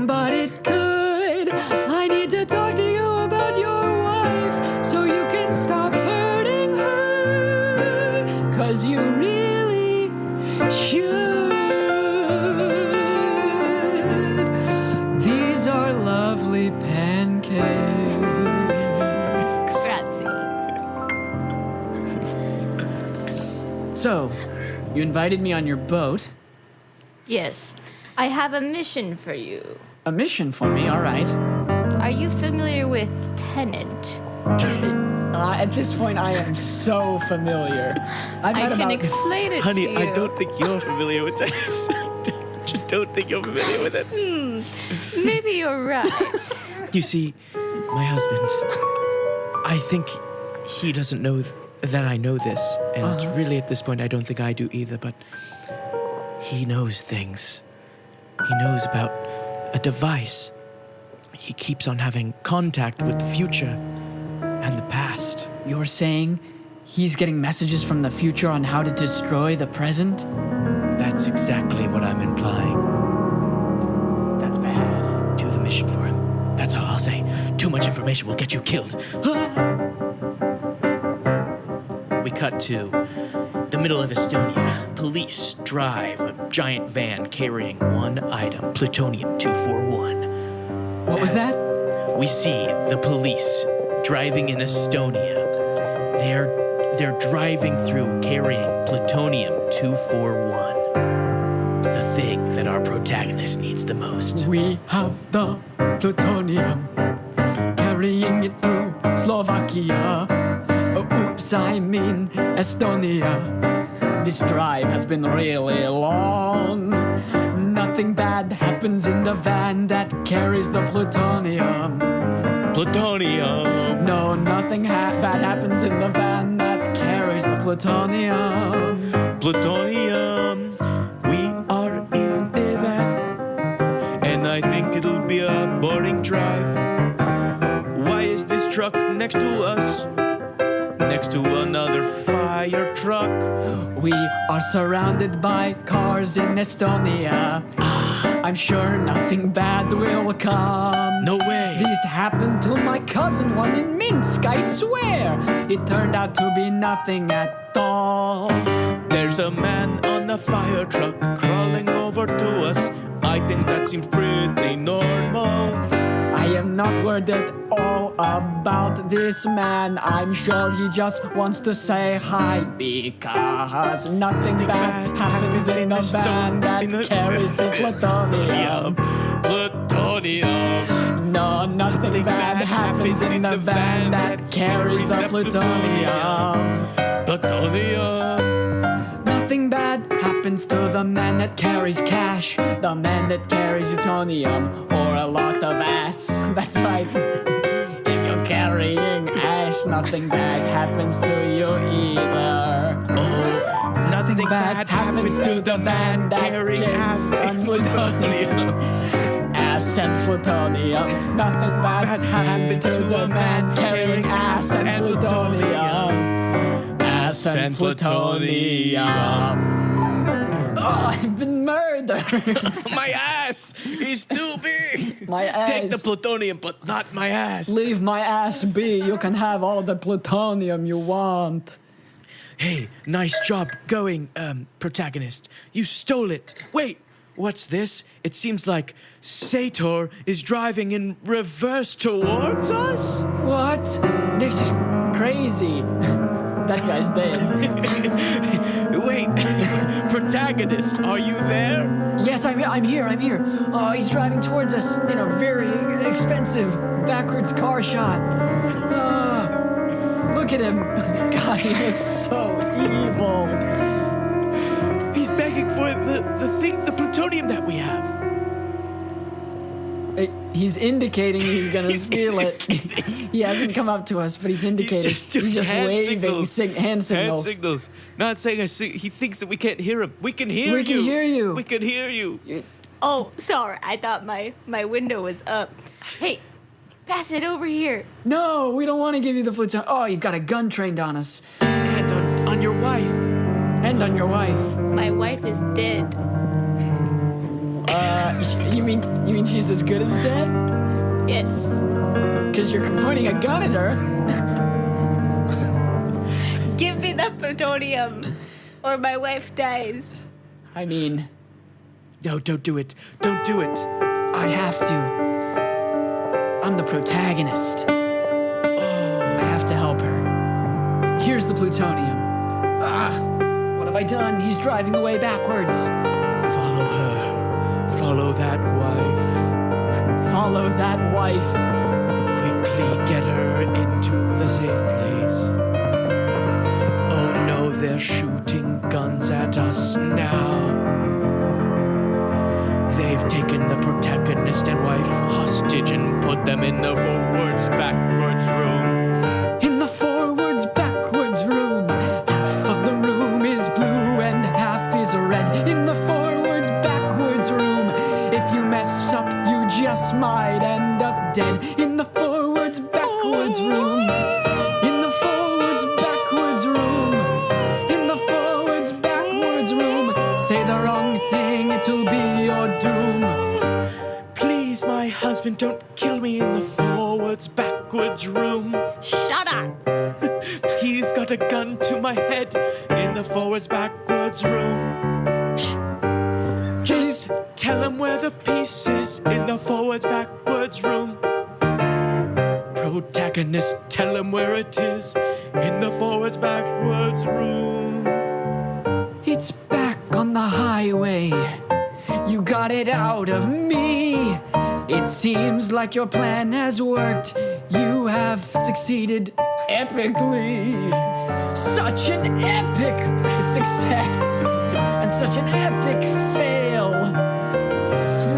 But it could. I need to talk to you about your wife so you can stop hurting her. 'Cause you really should. These are lovely pancakes. Grazie. So, you invited me on your boat. Yes, I have a mission for you. A mission for me, all right. Are you familiar with TENET? At this point, I am so familiar. I've I had can about explain it to Honey, you. I don't think you're familiar with that. Just don't think you're familiar with it. Maybe you're right. You see, my husband, I think he doesn't know that I know this. And really, at this point, I don't think I do either, but he knows things. He knows about a device. He keeps on having contact with the future and the past. You're saying he's getting messages from the future on how to destroy the present? That's exactly what I'm implying. That's bad. Do the mission for him. That's all I'll say. Too much information will get you killed. We cut to the middle of Estonia. Police drive a giant van carrying one item, Plutonium 241. What was that? We see the police driving in Estonia. They're driving through carrying Plutonium 241. The thing that our protagonist needs the most. We have the plutonium, carrying it through Slovakia. Oh, oops, I mean Estonia. This drive has been really long. Nothing bad happens in the van that carries the plutonium. Plutonium. No, nothing bad happens in the van that carries the plutonium. Plutonium. We are in the van, and I think it'll be a boring drive. Why is this truck next to us? Next to another fire truck. We are surrounded by cars in Estonia. I'm sure nothing bad will come. No way. This happened to my cousin, one in Minsk, I swear. It turned out to be nothing at all. There's a man on the fire truck crawling over to us. I think that seems pretty normal. I am not worried at all about this man. I'm sure he just wants to say hi because nothing bad happens in the van that carries the plutonium. Plutonium. No, nothing bad happens in the van that carries the plutonium. Plutonium. Nothing bad happens to the man that carries cash, the man that carries plutonium, or a lot of ass. That's right. If you're carrying ash, nothing bad happens to you either. Oh, nothing bad happens to the man carrying ass and plutonium. Ass and plutonium. Nothing bad happens to the man carrying ass and plutonium. Ass and plutonium. Oh, I've been murdered. My ass is too big. My ass. Take the plutonium, but not my ass. Leave my ass be. You can have all the plutonium you want. Hey, nice job going, protagonist. You stole it. Wait, what's this? It seems like Sator is driving in reverse towards us? What? This is crazy. That guy's dead. Wait, protagonist, are you there? Yes, I'm here. Oh, he's driving towards us in a very expensive backwards car shot. Look at him. God, he looks so evil. He's begging for the plutonium that we have. He's indicating he's gonna steal it. He hasn't come up to us, but he's indicating. He's just waving hand signals. Hand signals. Not saying he thinks that we can't hear him. We can hear you. We can hear you. We can hear you. Oh, sorry. I thought my window was up. Hey, pass it over here. No, we don't want to give you the plutonium. Oh, you've got a gun trained on us. And on your wife. And on your wife. My wife is dead. You mean she's as good as dead? Yes. Because you're pointing a gun at her. Give me the plutonium, or my wife dies. I mean, No, don't do it. Don't do it. I have to. I'm the protagonist. I have to help her. Here's the plutonium. What have I done? He's driving away backwards. Follow her. Follow that wife. Follow that wife. Quickly get her into the safe place. Oh no, they're shooting guns at us now. They've taken the protagonist and wife hostage and put them in the backwards room. In the backwards room. Half of the room is blue and half is red. In the backwards room. If you mess up, you just might end up dead. In the backwards room. In the backwards room. In the backwards room. Say the wrong thing, it'll be your doom. Please, my husband, don't kill me in the backwards room. Shut up. He's got a gun to my head in the backwards room. Just tell him where the piece is in the backwards room. Protagonist, tell him where it is in the backwards room. It's back on the highway. You got it out of me. It seems like your plan has worked. You have succeeded epically. Such an epic success and such an epic fail.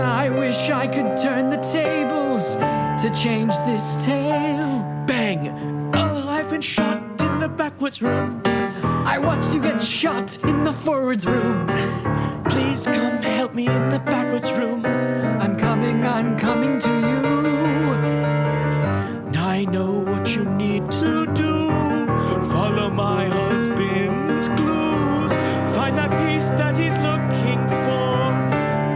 I wish I could turn the tables to change this tale. Bang! Oh, I've been shot in the backwards room. I watched you get shot in the forwards room. Please come help me in the backwards room. I'm coming to you. I know what you need to do. Follow my husband's clues. Find that piece that he's looking for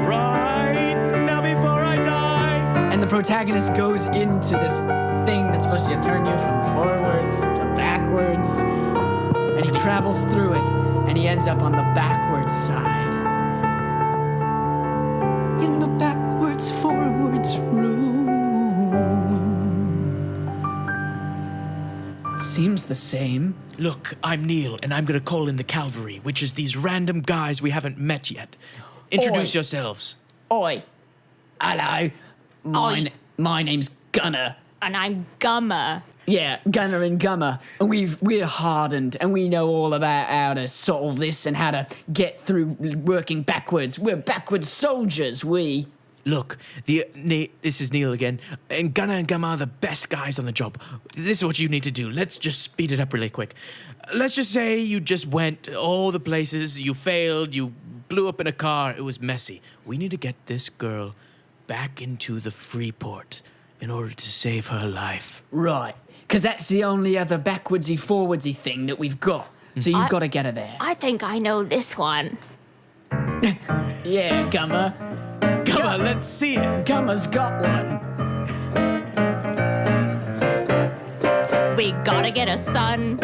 right now before I die. And the protagonist goes into this thing that's supposed to turn you from forwards to backwards. And he travels through it, and he ends up on the backwards side. In the forwards room. Seems the same. Look, I'm Neil, and I'm gonna call in the cavalry, which is these random guys we haven't met yet. Introduce Oi. yourselves. Oi. Hello. Oi. My name's Gunner. And I'm Gummer. Yeah, Gunner and Gummer. And we're hardened, and we know all about how to solve this and how to get through working backwards. We're backwards soldiers, we. Look, this is Neil again, and Gunnar and Gummer are the best guys on the job. This is what you need to do. Let's just speed it up really quick. Let's just say you just went all the places, you failed, you blew up in a car, it was messy. We need to get this girl back into the Freeport in order to save her life. Right. Because that's the only other backwardsy, forwardsy thing that we've got. So you've got to get her there. I think I know this one. Yeah, Gummer. Gummer, let's see it. Gummer's got one. We gotta get a son.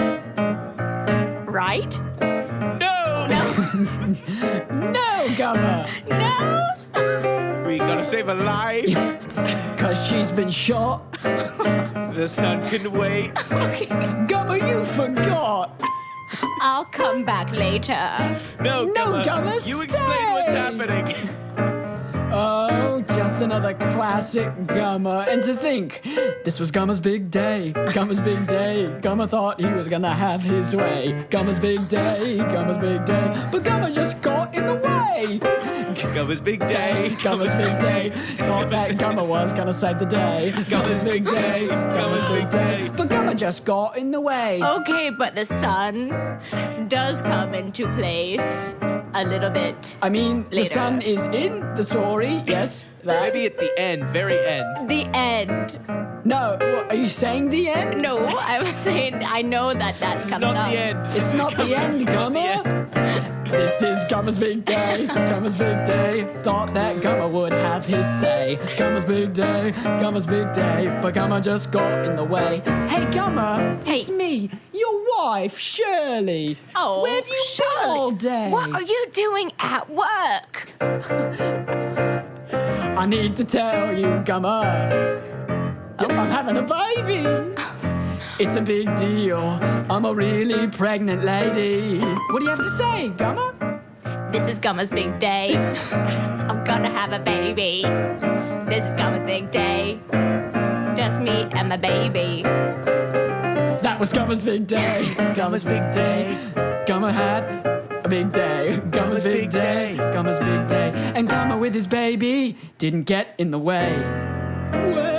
Right? No! No, Gummer. No! We gotta save a life. Because she's been shot. The sun can wait. Gummer, you forgot. I'll come back later. No, Gumma, You explain what's stay. happening. Oh, just another classic Gumma. And to think, this was Gumma's big day. Gumma's big day. Gumma thought he was gonna have his way. Gumma's big day. Gumma's big day. But Gumma just got in the way. Gumma's big day. Gumma's big day. Thought that Gumma was gonna save the day. Gumma's big day. Gumma's big day. But Gumma just got in the way. Okay, but the sun does come into place a little bit. I mean, the Later. sun is in the story. Yes, that's... Maybe at the end, very end. The end. No, what, are you saying the end? No, I was saying I know that comes Not up. the end. It's not the end, Gumma. This is Gumma's big day. Gumma's big day. Thought that Gumma would have his say. Gumma's big day. Gumma's big day. But Gumma just got in the way. Hey, Gumma. Hey. It's me, your wife, Shirley. Oh, where have you Shirley. been all day? What are you doing at work? I need to tell you, Gumma. Yep, I'm having a baby. It's a big deal. I'm a really pregnant lady. What do you have to say, Gumma? This is Gumma's big day. I'm gonna have a baby. This is Gumma's big day. Just me and my baby. That was Gumma's big day. Gumma's big day. Gumma had a big day. Gumma's big day. Gumma's big day. And Gumma with his baby didn't get in the way. Way.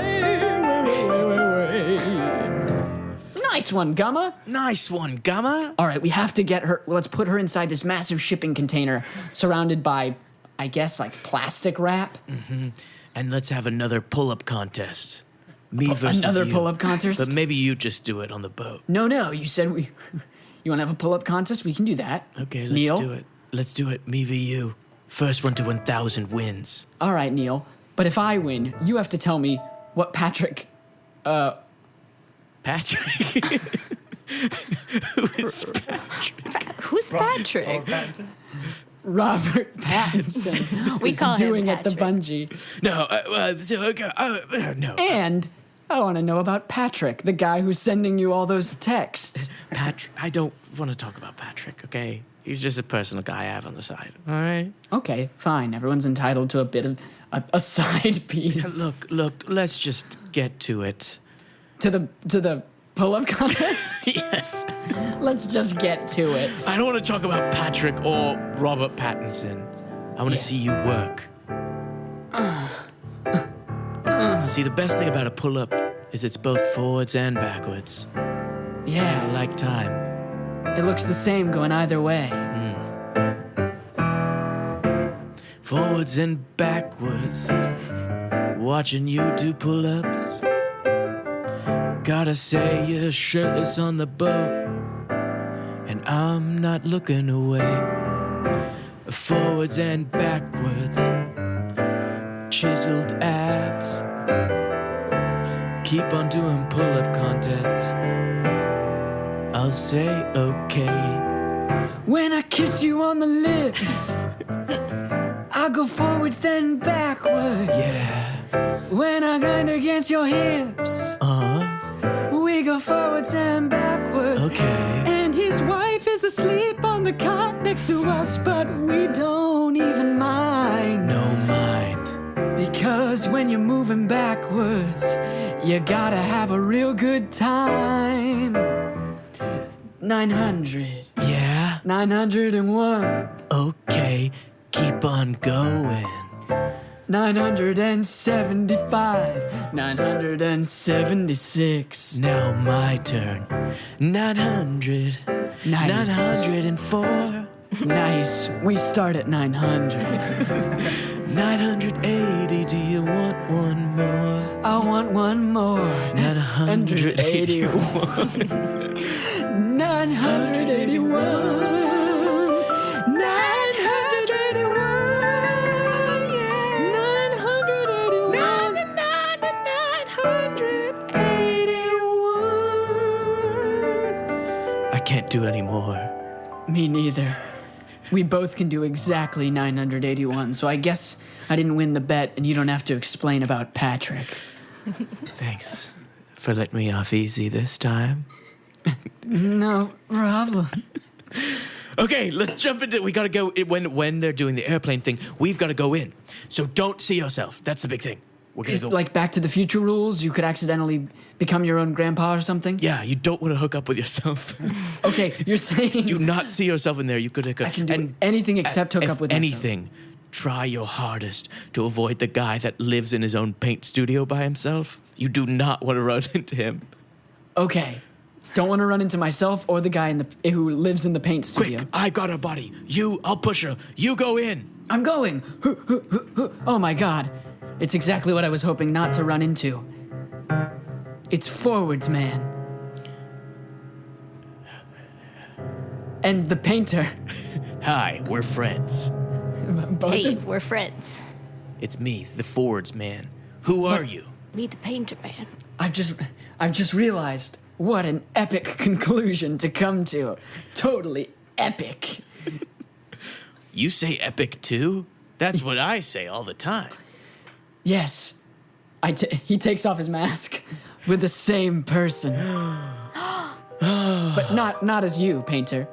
Nice one, Gumma. Nice one, Gumma. All right, we have to get her. Let's put her inside this massive shipping container surrounded by, I guess, like plastic wrap. And let's have another pull-up contest. Me versus Another you. pull-up contest? But maybe you just do it on the boat. No, you said we. You want to have a pull-up contest? We can do that. Okay, let's Neil? do it. Let's do it. Me v you. First one to 1,000 wins. All right, Neil. But if I win, you have to tell me what Patrick. Patrick. Who is Patrick? Who's Patrick? Robert Pattinson? Robert Pattinson We is call him doing at the Patrick. bungee. No, no. And I want to know about Patrick, the guy who's sending you all those texts. Patrick. I don't want to talk about Patrick, okay? He's just a personal guy I have on the side, all right? Okay, fine. Everyone's entitled to a bit of a side piece. Look, let's just get to it. To the pull-up contest. Yes. Let's just get to it. I don't want to talk about Patrick or Robert Pattinson. I want to see you work. See, the best thing about a pull-up is it's both forwards and backwards. Yeah, Like time. it looks the same going either way. Forwards and backwards. Watching you do pull-ups. Gotta say you're shirtless on the boat, and I'm not looking away. Forwards and backwards. Chiseled abs. Keep on doing pull-up contests. I'll say okay. When I kiss you on the lips, I go forwards then backwards. Yeah. When I grind against your hips, we go forwards and backwards. Okay. And his wife is asleep on the cot next to us, but we don't even mind. No mind. Because when you're moving backwards, you gotta have a real good time. 900. Yeah. 901. Okay. Keep on going. 975. 976. Now my turn. 900. Nice. 904. Nice. We start at 900. 980. Do you want one more? I want one more. 981. 981. 981. 981. I can't do any more. Me neither. We both can do exactly 981, so I guess I didn't win the bet and you don't have to explain about Patrick. Thanks for letting me off easy this time. No problem. Okay, let's jump into. We gotta go when they're doing the airplane thing. We've got to go in. So don't see yourself. That's the big thing. We're gonna Is go. like Back to the Future rules? You could accidentally become your own grandpa or something? Yeah, you don't want to hook up with yourself. Okay, you're saying Do not see yourself in there. You could hook up. I can do anything except hook up with anything. Try your hardest to avoid the guy that lives in his own paint studio by himself. You do not want to run into him. myself. Okay. Don't want to run into myself or the guy who lives in the paint studio. Quick, I got a buddy. I'll push her. You go in. I'm going. Oh my god. It's exactly what I was hoping not to run into. It's Forwards Man. And the painter. Hi, we're friends. Both Hey, of- we're friends. It's me, the Forwards Man. Who are you? Meet the painter man. I've just realized what an epic conclusion to come to. Totally epic. You say epic too? That's what I say all the time. Yes. He takes off his mask. We're the same person. But not as you, painter.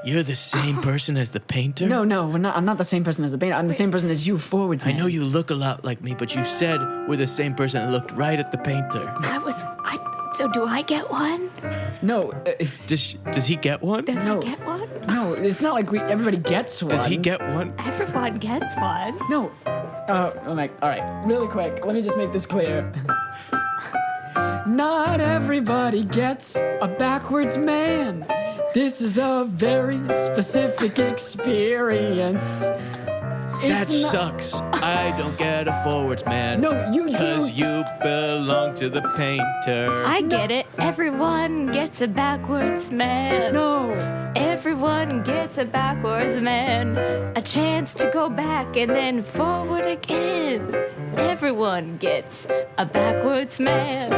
You're the same person as the painter? No, we're not. I'm not the same person as the painter. I'm the same person as you, Forwards I Man. know you look a lot like me, but you said we're the same person that looked right at the painter. So do I get one? No, Does he get one? Does No. I get one? no. It's not like everybody gets one. Does he get one? Everyone gets one. No. I'm like, all right, really quick. Let me just make this clear. Not everybody gets a backwards man. This is a very specific experience. That It's not- sucks. I don't get a Forwards Man. No, you do. Because you belong to the painter. I get it. Everyone gets a backwards man. No. Everyone gets a backwards man. A chance to go back and then forward again. Everyone gets a backwards man.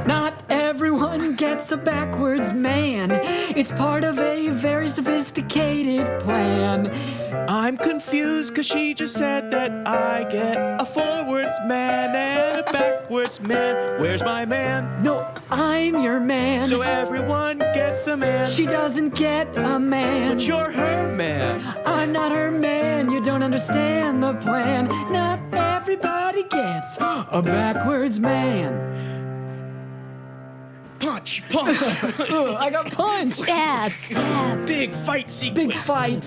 Not everyone gets a backwards man. It's part of a very sophisticated plan. I'm confused because she just said that I get a Forwards Man and a backwards man. Where's my man? No, I'm your man. So everyone gets a man. She doesn't get a man. But you're her man. I'm not her man. You don't understand the plan. Not everybody gets a backwards man. Punch. Ugh, I got punched. Stab, stab. Big fight sequence.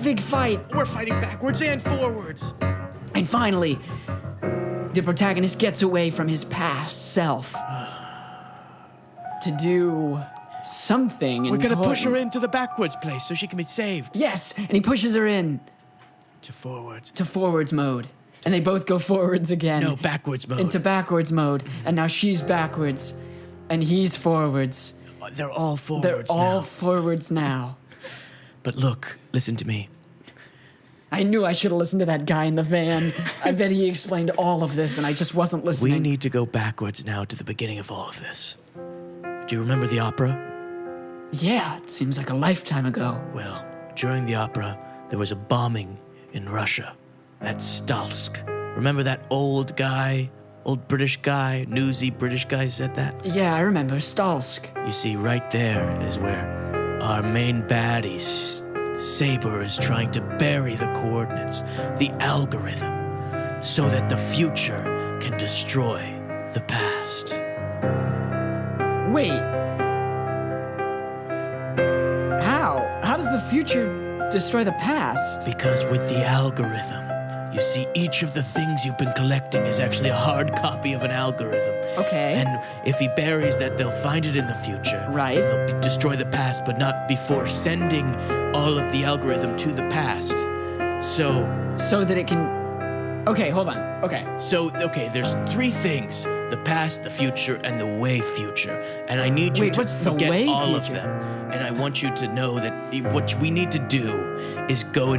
Big fight. We're fighting backwards and forwards. And finally, the protagonist gets away from his past self to do something. We're gonna push her important. into the backwards place so she can be saved. Yes, and he pushes her in To forwards. to forwards mode. And they both go forwards again. No, backwards mode. Into backwards mode. And now she's backwards. And he's forwards. They're all forwards They're all now. forwards now. But look, listen to me. I knew I should have listened to that guy in the van. I bet he explained all of this and I just wasn't listening. We need to go backwards now to the beginning of all of this. Do you remember the opera? Yeah, it seems like a lifetime ago. Well, during the opera, there was a bombing in Russia. That Stalsk. Remember that old guy? Old British guy, newsy British guy said that? Yeah, I remember. Stalsk. You see, right there is where our main baddie, Saber, is trying to bury the coordinates, the algorithm, so that the future can destroy the past. Wait. How? How does the future destroy the past? Because with the algorithm, you see, each of the things you've been collecting is actually a hard copy of an algorithm. Okay. And if he buries that, they'll find it in the future. Right. They'll destroy the past, but not before sending all of the algorithm to the past. So that it can... Okay, hold on. Okay. Okay, there's three things. The past, the future, and the way future. And I need you Wait, to what's the forget way all of future? them. And I want you to know that what we need to do is go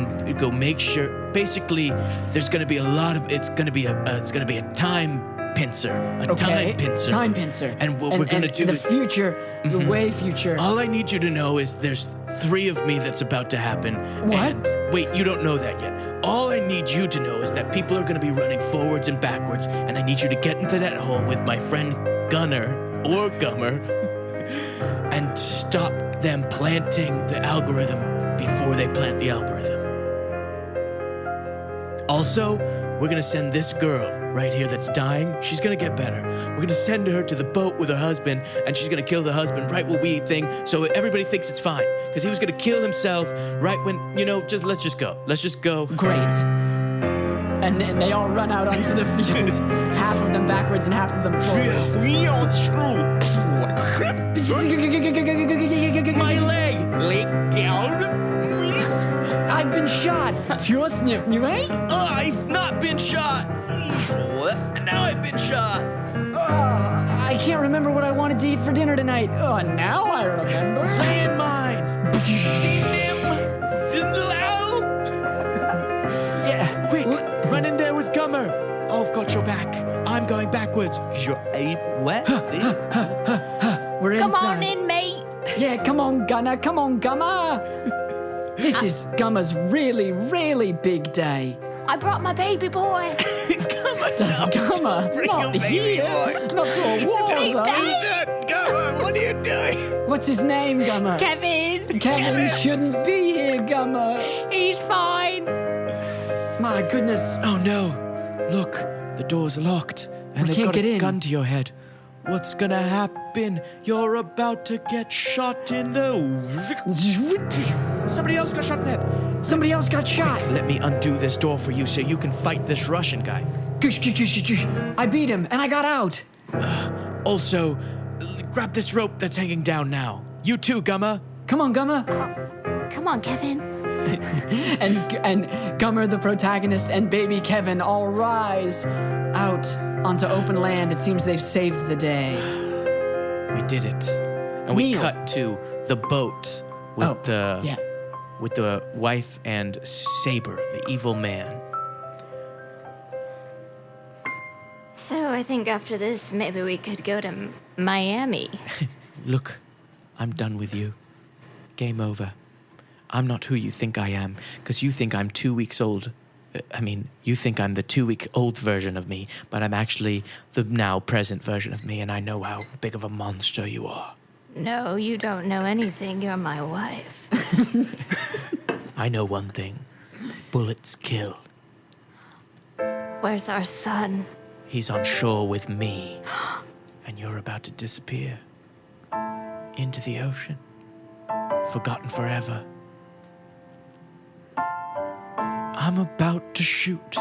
make sure. Basically, there's going to be a lot of. It's going to be a time pincer, Okay. time pincer, Time pincer. And what we're going to do the is future, the way future. all I need you to know is there's three of me that's about to happen. What? And wait, you don't know that yet. All I need you to know is that people are going to be running forwards and backwards, and I need you to get into that hole with my friend Gunner or Gummer. and stop them planting the algorithm before they plant the algorithm. Also, we're gonna send this girl right here that's dying. She's gonna get better. We're gonna send her to the boat with her husband, and she's gonna kill the husband right when we think, so everybody thinks it's fine. Because he was gonna kill himself right when, let's just go. Let's just go. Great. And they all run out onto the field, half of them backwards and half of them forwards. My leg! I've been shot. I've not been shot! Now I've been shot! I can't remember what I wanted to eat for dinner tonight. Oh, now I remember. Landmines! Yeah. Quick, run in there with Gummer. I've got your back. I'm going backwards. You're what? We're Come inside. on in, mate. Yeah, come on, Gunner. Come on, Gummer. This is Gummer's really, really big day. I brought my baby boy. Gummer, not here. Not to a war Big zone. day. Gummer, what are you doing? What's his name, Gummer? Kevin. Kevin shouldn't be here, Gummer. He's fine. My goodness. Oh no. Look, the door's locked. And We they've can't got get a in. gun to your head. What's gonna happen? You're about to get shot in the... Somebody else got shot in the head. Somebody else got shot. Let me undo this door for you so you can fight this Russian guy. I beat him and I got out. Also, grab this rope that's hanging down now. You too, Gummer. Come on, Gummer. Come on, Kevin. And Gummer, the protagonist, and baby Kevin all rise out onto open land. It seems they've saved the day. We did it. And we Neil. cut to the boat with with the wife and Saber, the evil man. So I think after this, maybe we could go to Miami. Look, I'm done with you. Game over. I'm not who you think I am, because you think I'm 2 weeks old. You think I'm the 2-week-old version of me, but I'm actually the now present version of me, and I know how big of a monster you are. No, you don't know anything. You're my wife. I know one thing. Bullets kill. Where's our son? He's on shore with me, and you're about to disappear into the ocean, forgotten forever. I'm about to shoot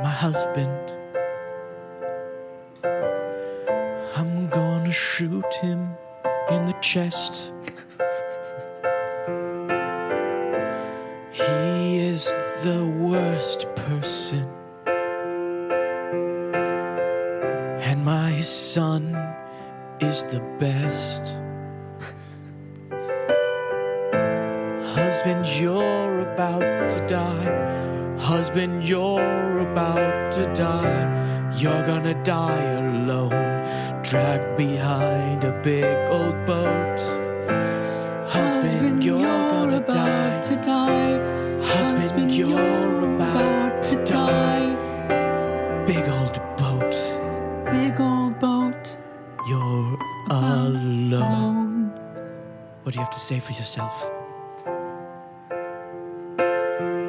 my husband. I'm gonna shoot him in the chest. He is the worst person, and my son is the best. Husband, you're about to die. Husband, you're about to die. You're gonna die alone, dragged behind a big old boat. Husband, you're gonna die. To die. Husband, you're about to die. Big old boat. Big old boat. You're alone. What do you have to say for yourself?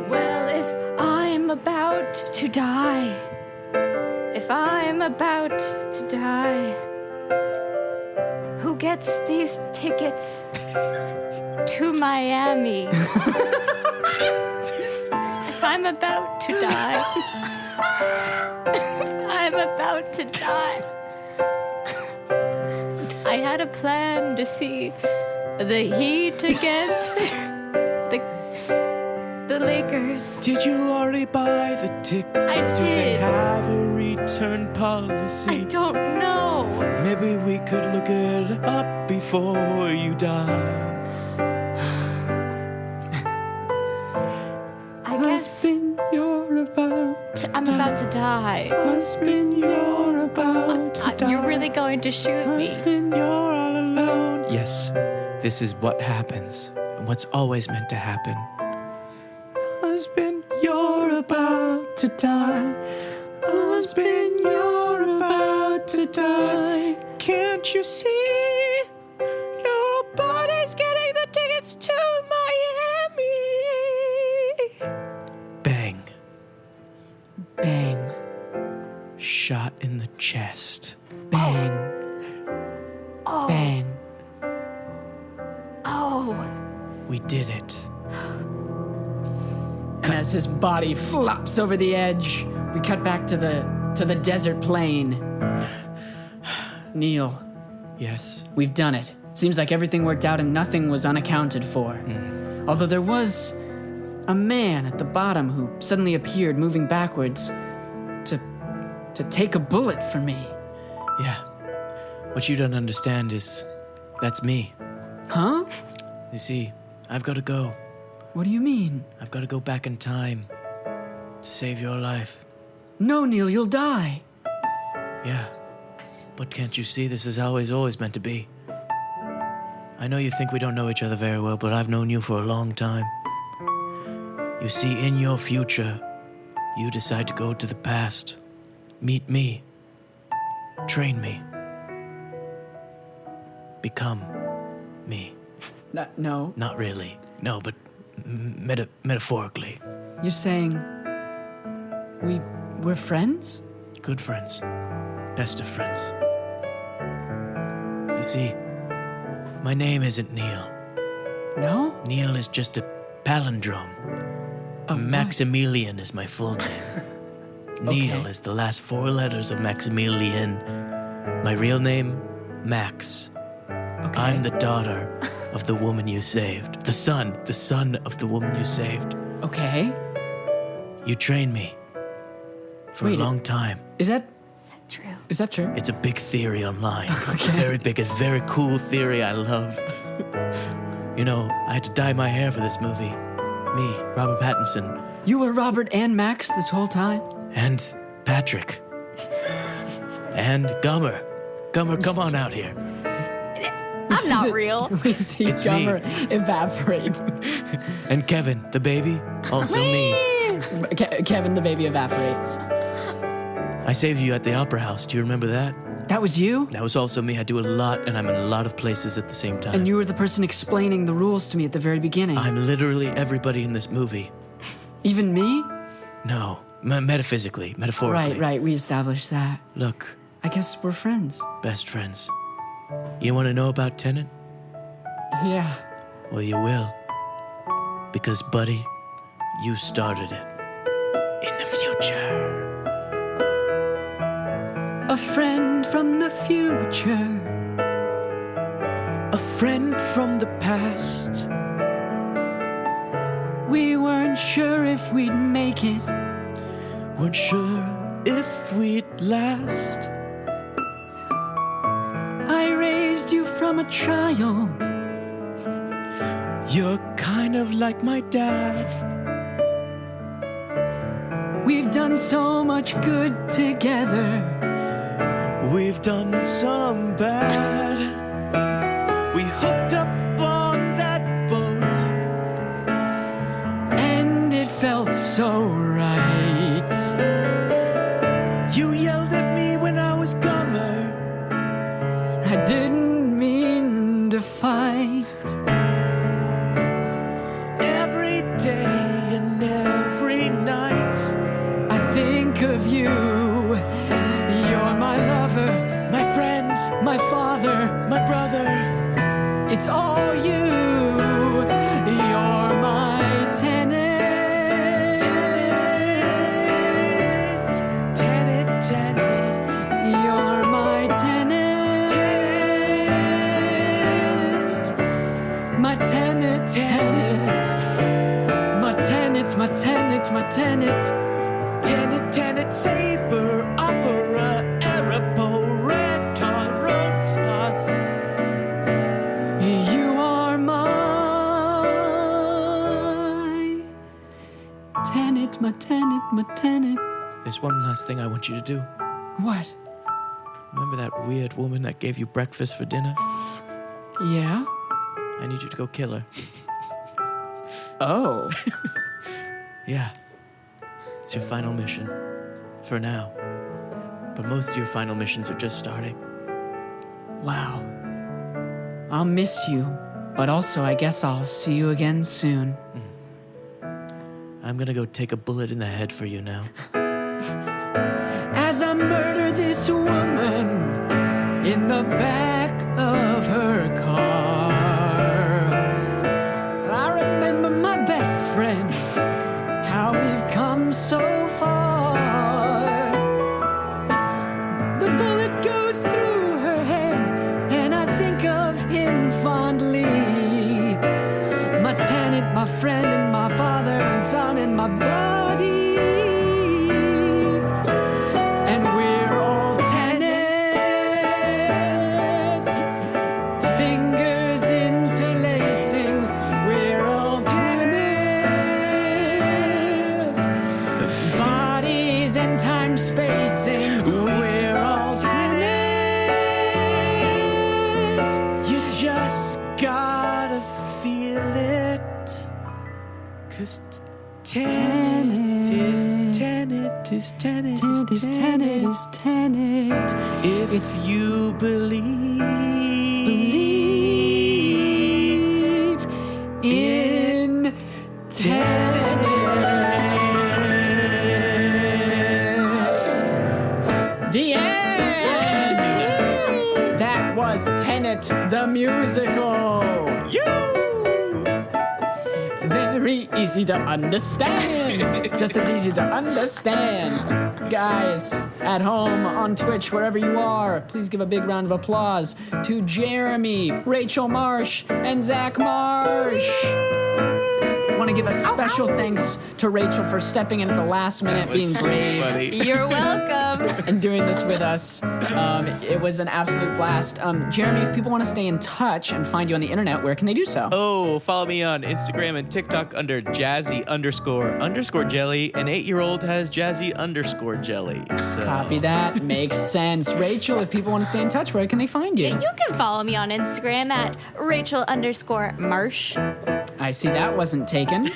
Well, if I'm about to die, if I'm about to die, who gets these tickets to Miami? If I'm about to die, if I'm about to die, I had a plan to see the Heat against the Lakers. Did you already buy the tickets? I Do they did. have a return policy? I don't know. Maybe we could look it up before you die. I guess you're about I'm about to die. Husband, you're about You're really going to shoot me. Husband, you're all alone. Yes, this is what happens, and what's always meant to happen. Husband, You're about to die. Husband, you're about to die. can't you see? shot in the chest. Bang. Oh. Bang. Oh. We did it. And as his body flops over the edge, we cut back to the desert plain. Neil, Yes. we've done it. Seems like everything worked out and nothing was unaccounted for. Although there was a man at the bottom who suddenly appeared moving backwards to take a bullet for me. Yeah. What you don't understand is that's me. Huh? You see, I've got to go. What do you mean? I've got to go back in time to save your life. No, Neil, you'll die. Yeah. But can't you see this is how it's always meant to be? I know you think we don't know each other very well, but I've known you for a long time. You see, in your future, you decide to go to the past. Meet me. Train me. Become me. No. Not really. No, but metaphorically. You're saying we're friends? Good friends. Best of friends. You see, my name isn't Neil. No? Neil is just a palindrome. Of what? Maximilian is my full name. Neil Okay. is the last 4 letters of Maximilian. My real name, Max. Okay. I'm the daughter of the woman you saved. The son of the woman you saved. Okay. You trained me for Wait, a long time. Is that True. true? It's a big theory online. Okay. Very big. It's a very cool theory I love. You know, I had to dye my hair for this movie. Me, Robert Pattinson, You were Robert and Max this whole time? and Patrick. And Gummer. Gummer, come on out here. I'm not real. We see It's me. Gummer evaporate. And Kevin, the baby, also me. Kevin the baby evaporates. I saved you at the Opera House. Do you remember that? That was you? That was also me. I do a lot, and I'm in a lot of places at the same time. And you were the person explaining the rules to me at the very beginning. I'm literally everybody in this movie. Even me? No, metaphysically, metaphorically. Right, we established that. Look, I guess we're friends. best friends. You want to know about Tenet? Yeah. Well, you will. Because, buddy, you started it. In the future. A friend from the future. A friend from the past. We weren't sure if we'd make it. Weren't sure if we'd last. I raised you from a child. You're kind of like my dad. We've done so much good together. We've done some bad. We hooked up on that boat. And it felt so right. You yelled at me when I was Gummer. I didn't mean to fight. Every day and every night. I think of you. You're my lover, My friend, my father. my brother. It's all you. You're my tenet. Tenet, tenet. You're my tenet. My tenet, tenet. My tenet, my tenet, my tenet. Tenet, tenet, saber, opera, Arapo, red tar, rosas. You are my tenet, my tenet, my tenet. There's one last thing I want you to do. What? Remember that weird woman that gave you breakfast for dinner? Yeah? I need you to go kill her. Oh. Yeah. It's your final mission. For now. But most of your final missions are just starting. Wow. I'll miss you, but also I guess I'll see you again soon. I'm gonna go take a bullet in the head for you now. as I murder this woman in the back of her car. I remember my best friend, how we've come so far. The bullet goes through her head, and I think of him fondly. My tenant, my friend, and my father and son, and my body. And we're all tenet, fingers interlacing. We're all tenet, bodies and time spacing. We're all tenet. You just gotta feel it. 'Cause tenet is tenet is tenet is tenet is tenet. If you believe in tenet. The end. That was Tenet the musical. Very easy to understand. Just as easy to understand. Guys, at home, on Twitch, wherever you are, please give a big round of applause to Jeremy, Rachel Marsh, and Zach Marsh. I want to give a special thanks to Rachel for stepping in at the last minute, being brave, Buddy. You're welcome. and doing this with us. It was an absolute blast. Jeremy, if people want to stay in touch and find you on the internet, where can they do so? Oh, follow me on Instagram and TikTok under jazzy__jelly. An 8-year-old has jazzy_jelly. So. Copy that. Makes sense. Rachel, if people want to stay in touch, where can they find you? You can follow me on Instagram at Rachel_Marsh. I see that wasn't taken.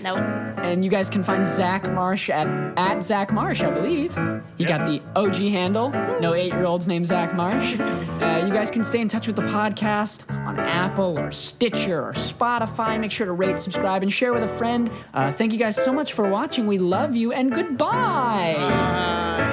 Nope. And you guys can find Zach Marsh at Zach Marsh, I believe. He got the OG handle. No 8-year-olds named Zach Marsh. You guys can stay in touch with the podcast on Apple or Stitcher or Spotify. Make sure to rate, subscribe, and share with a friend. Thank you guys so much for watching. We love you, and goodbye. Bye.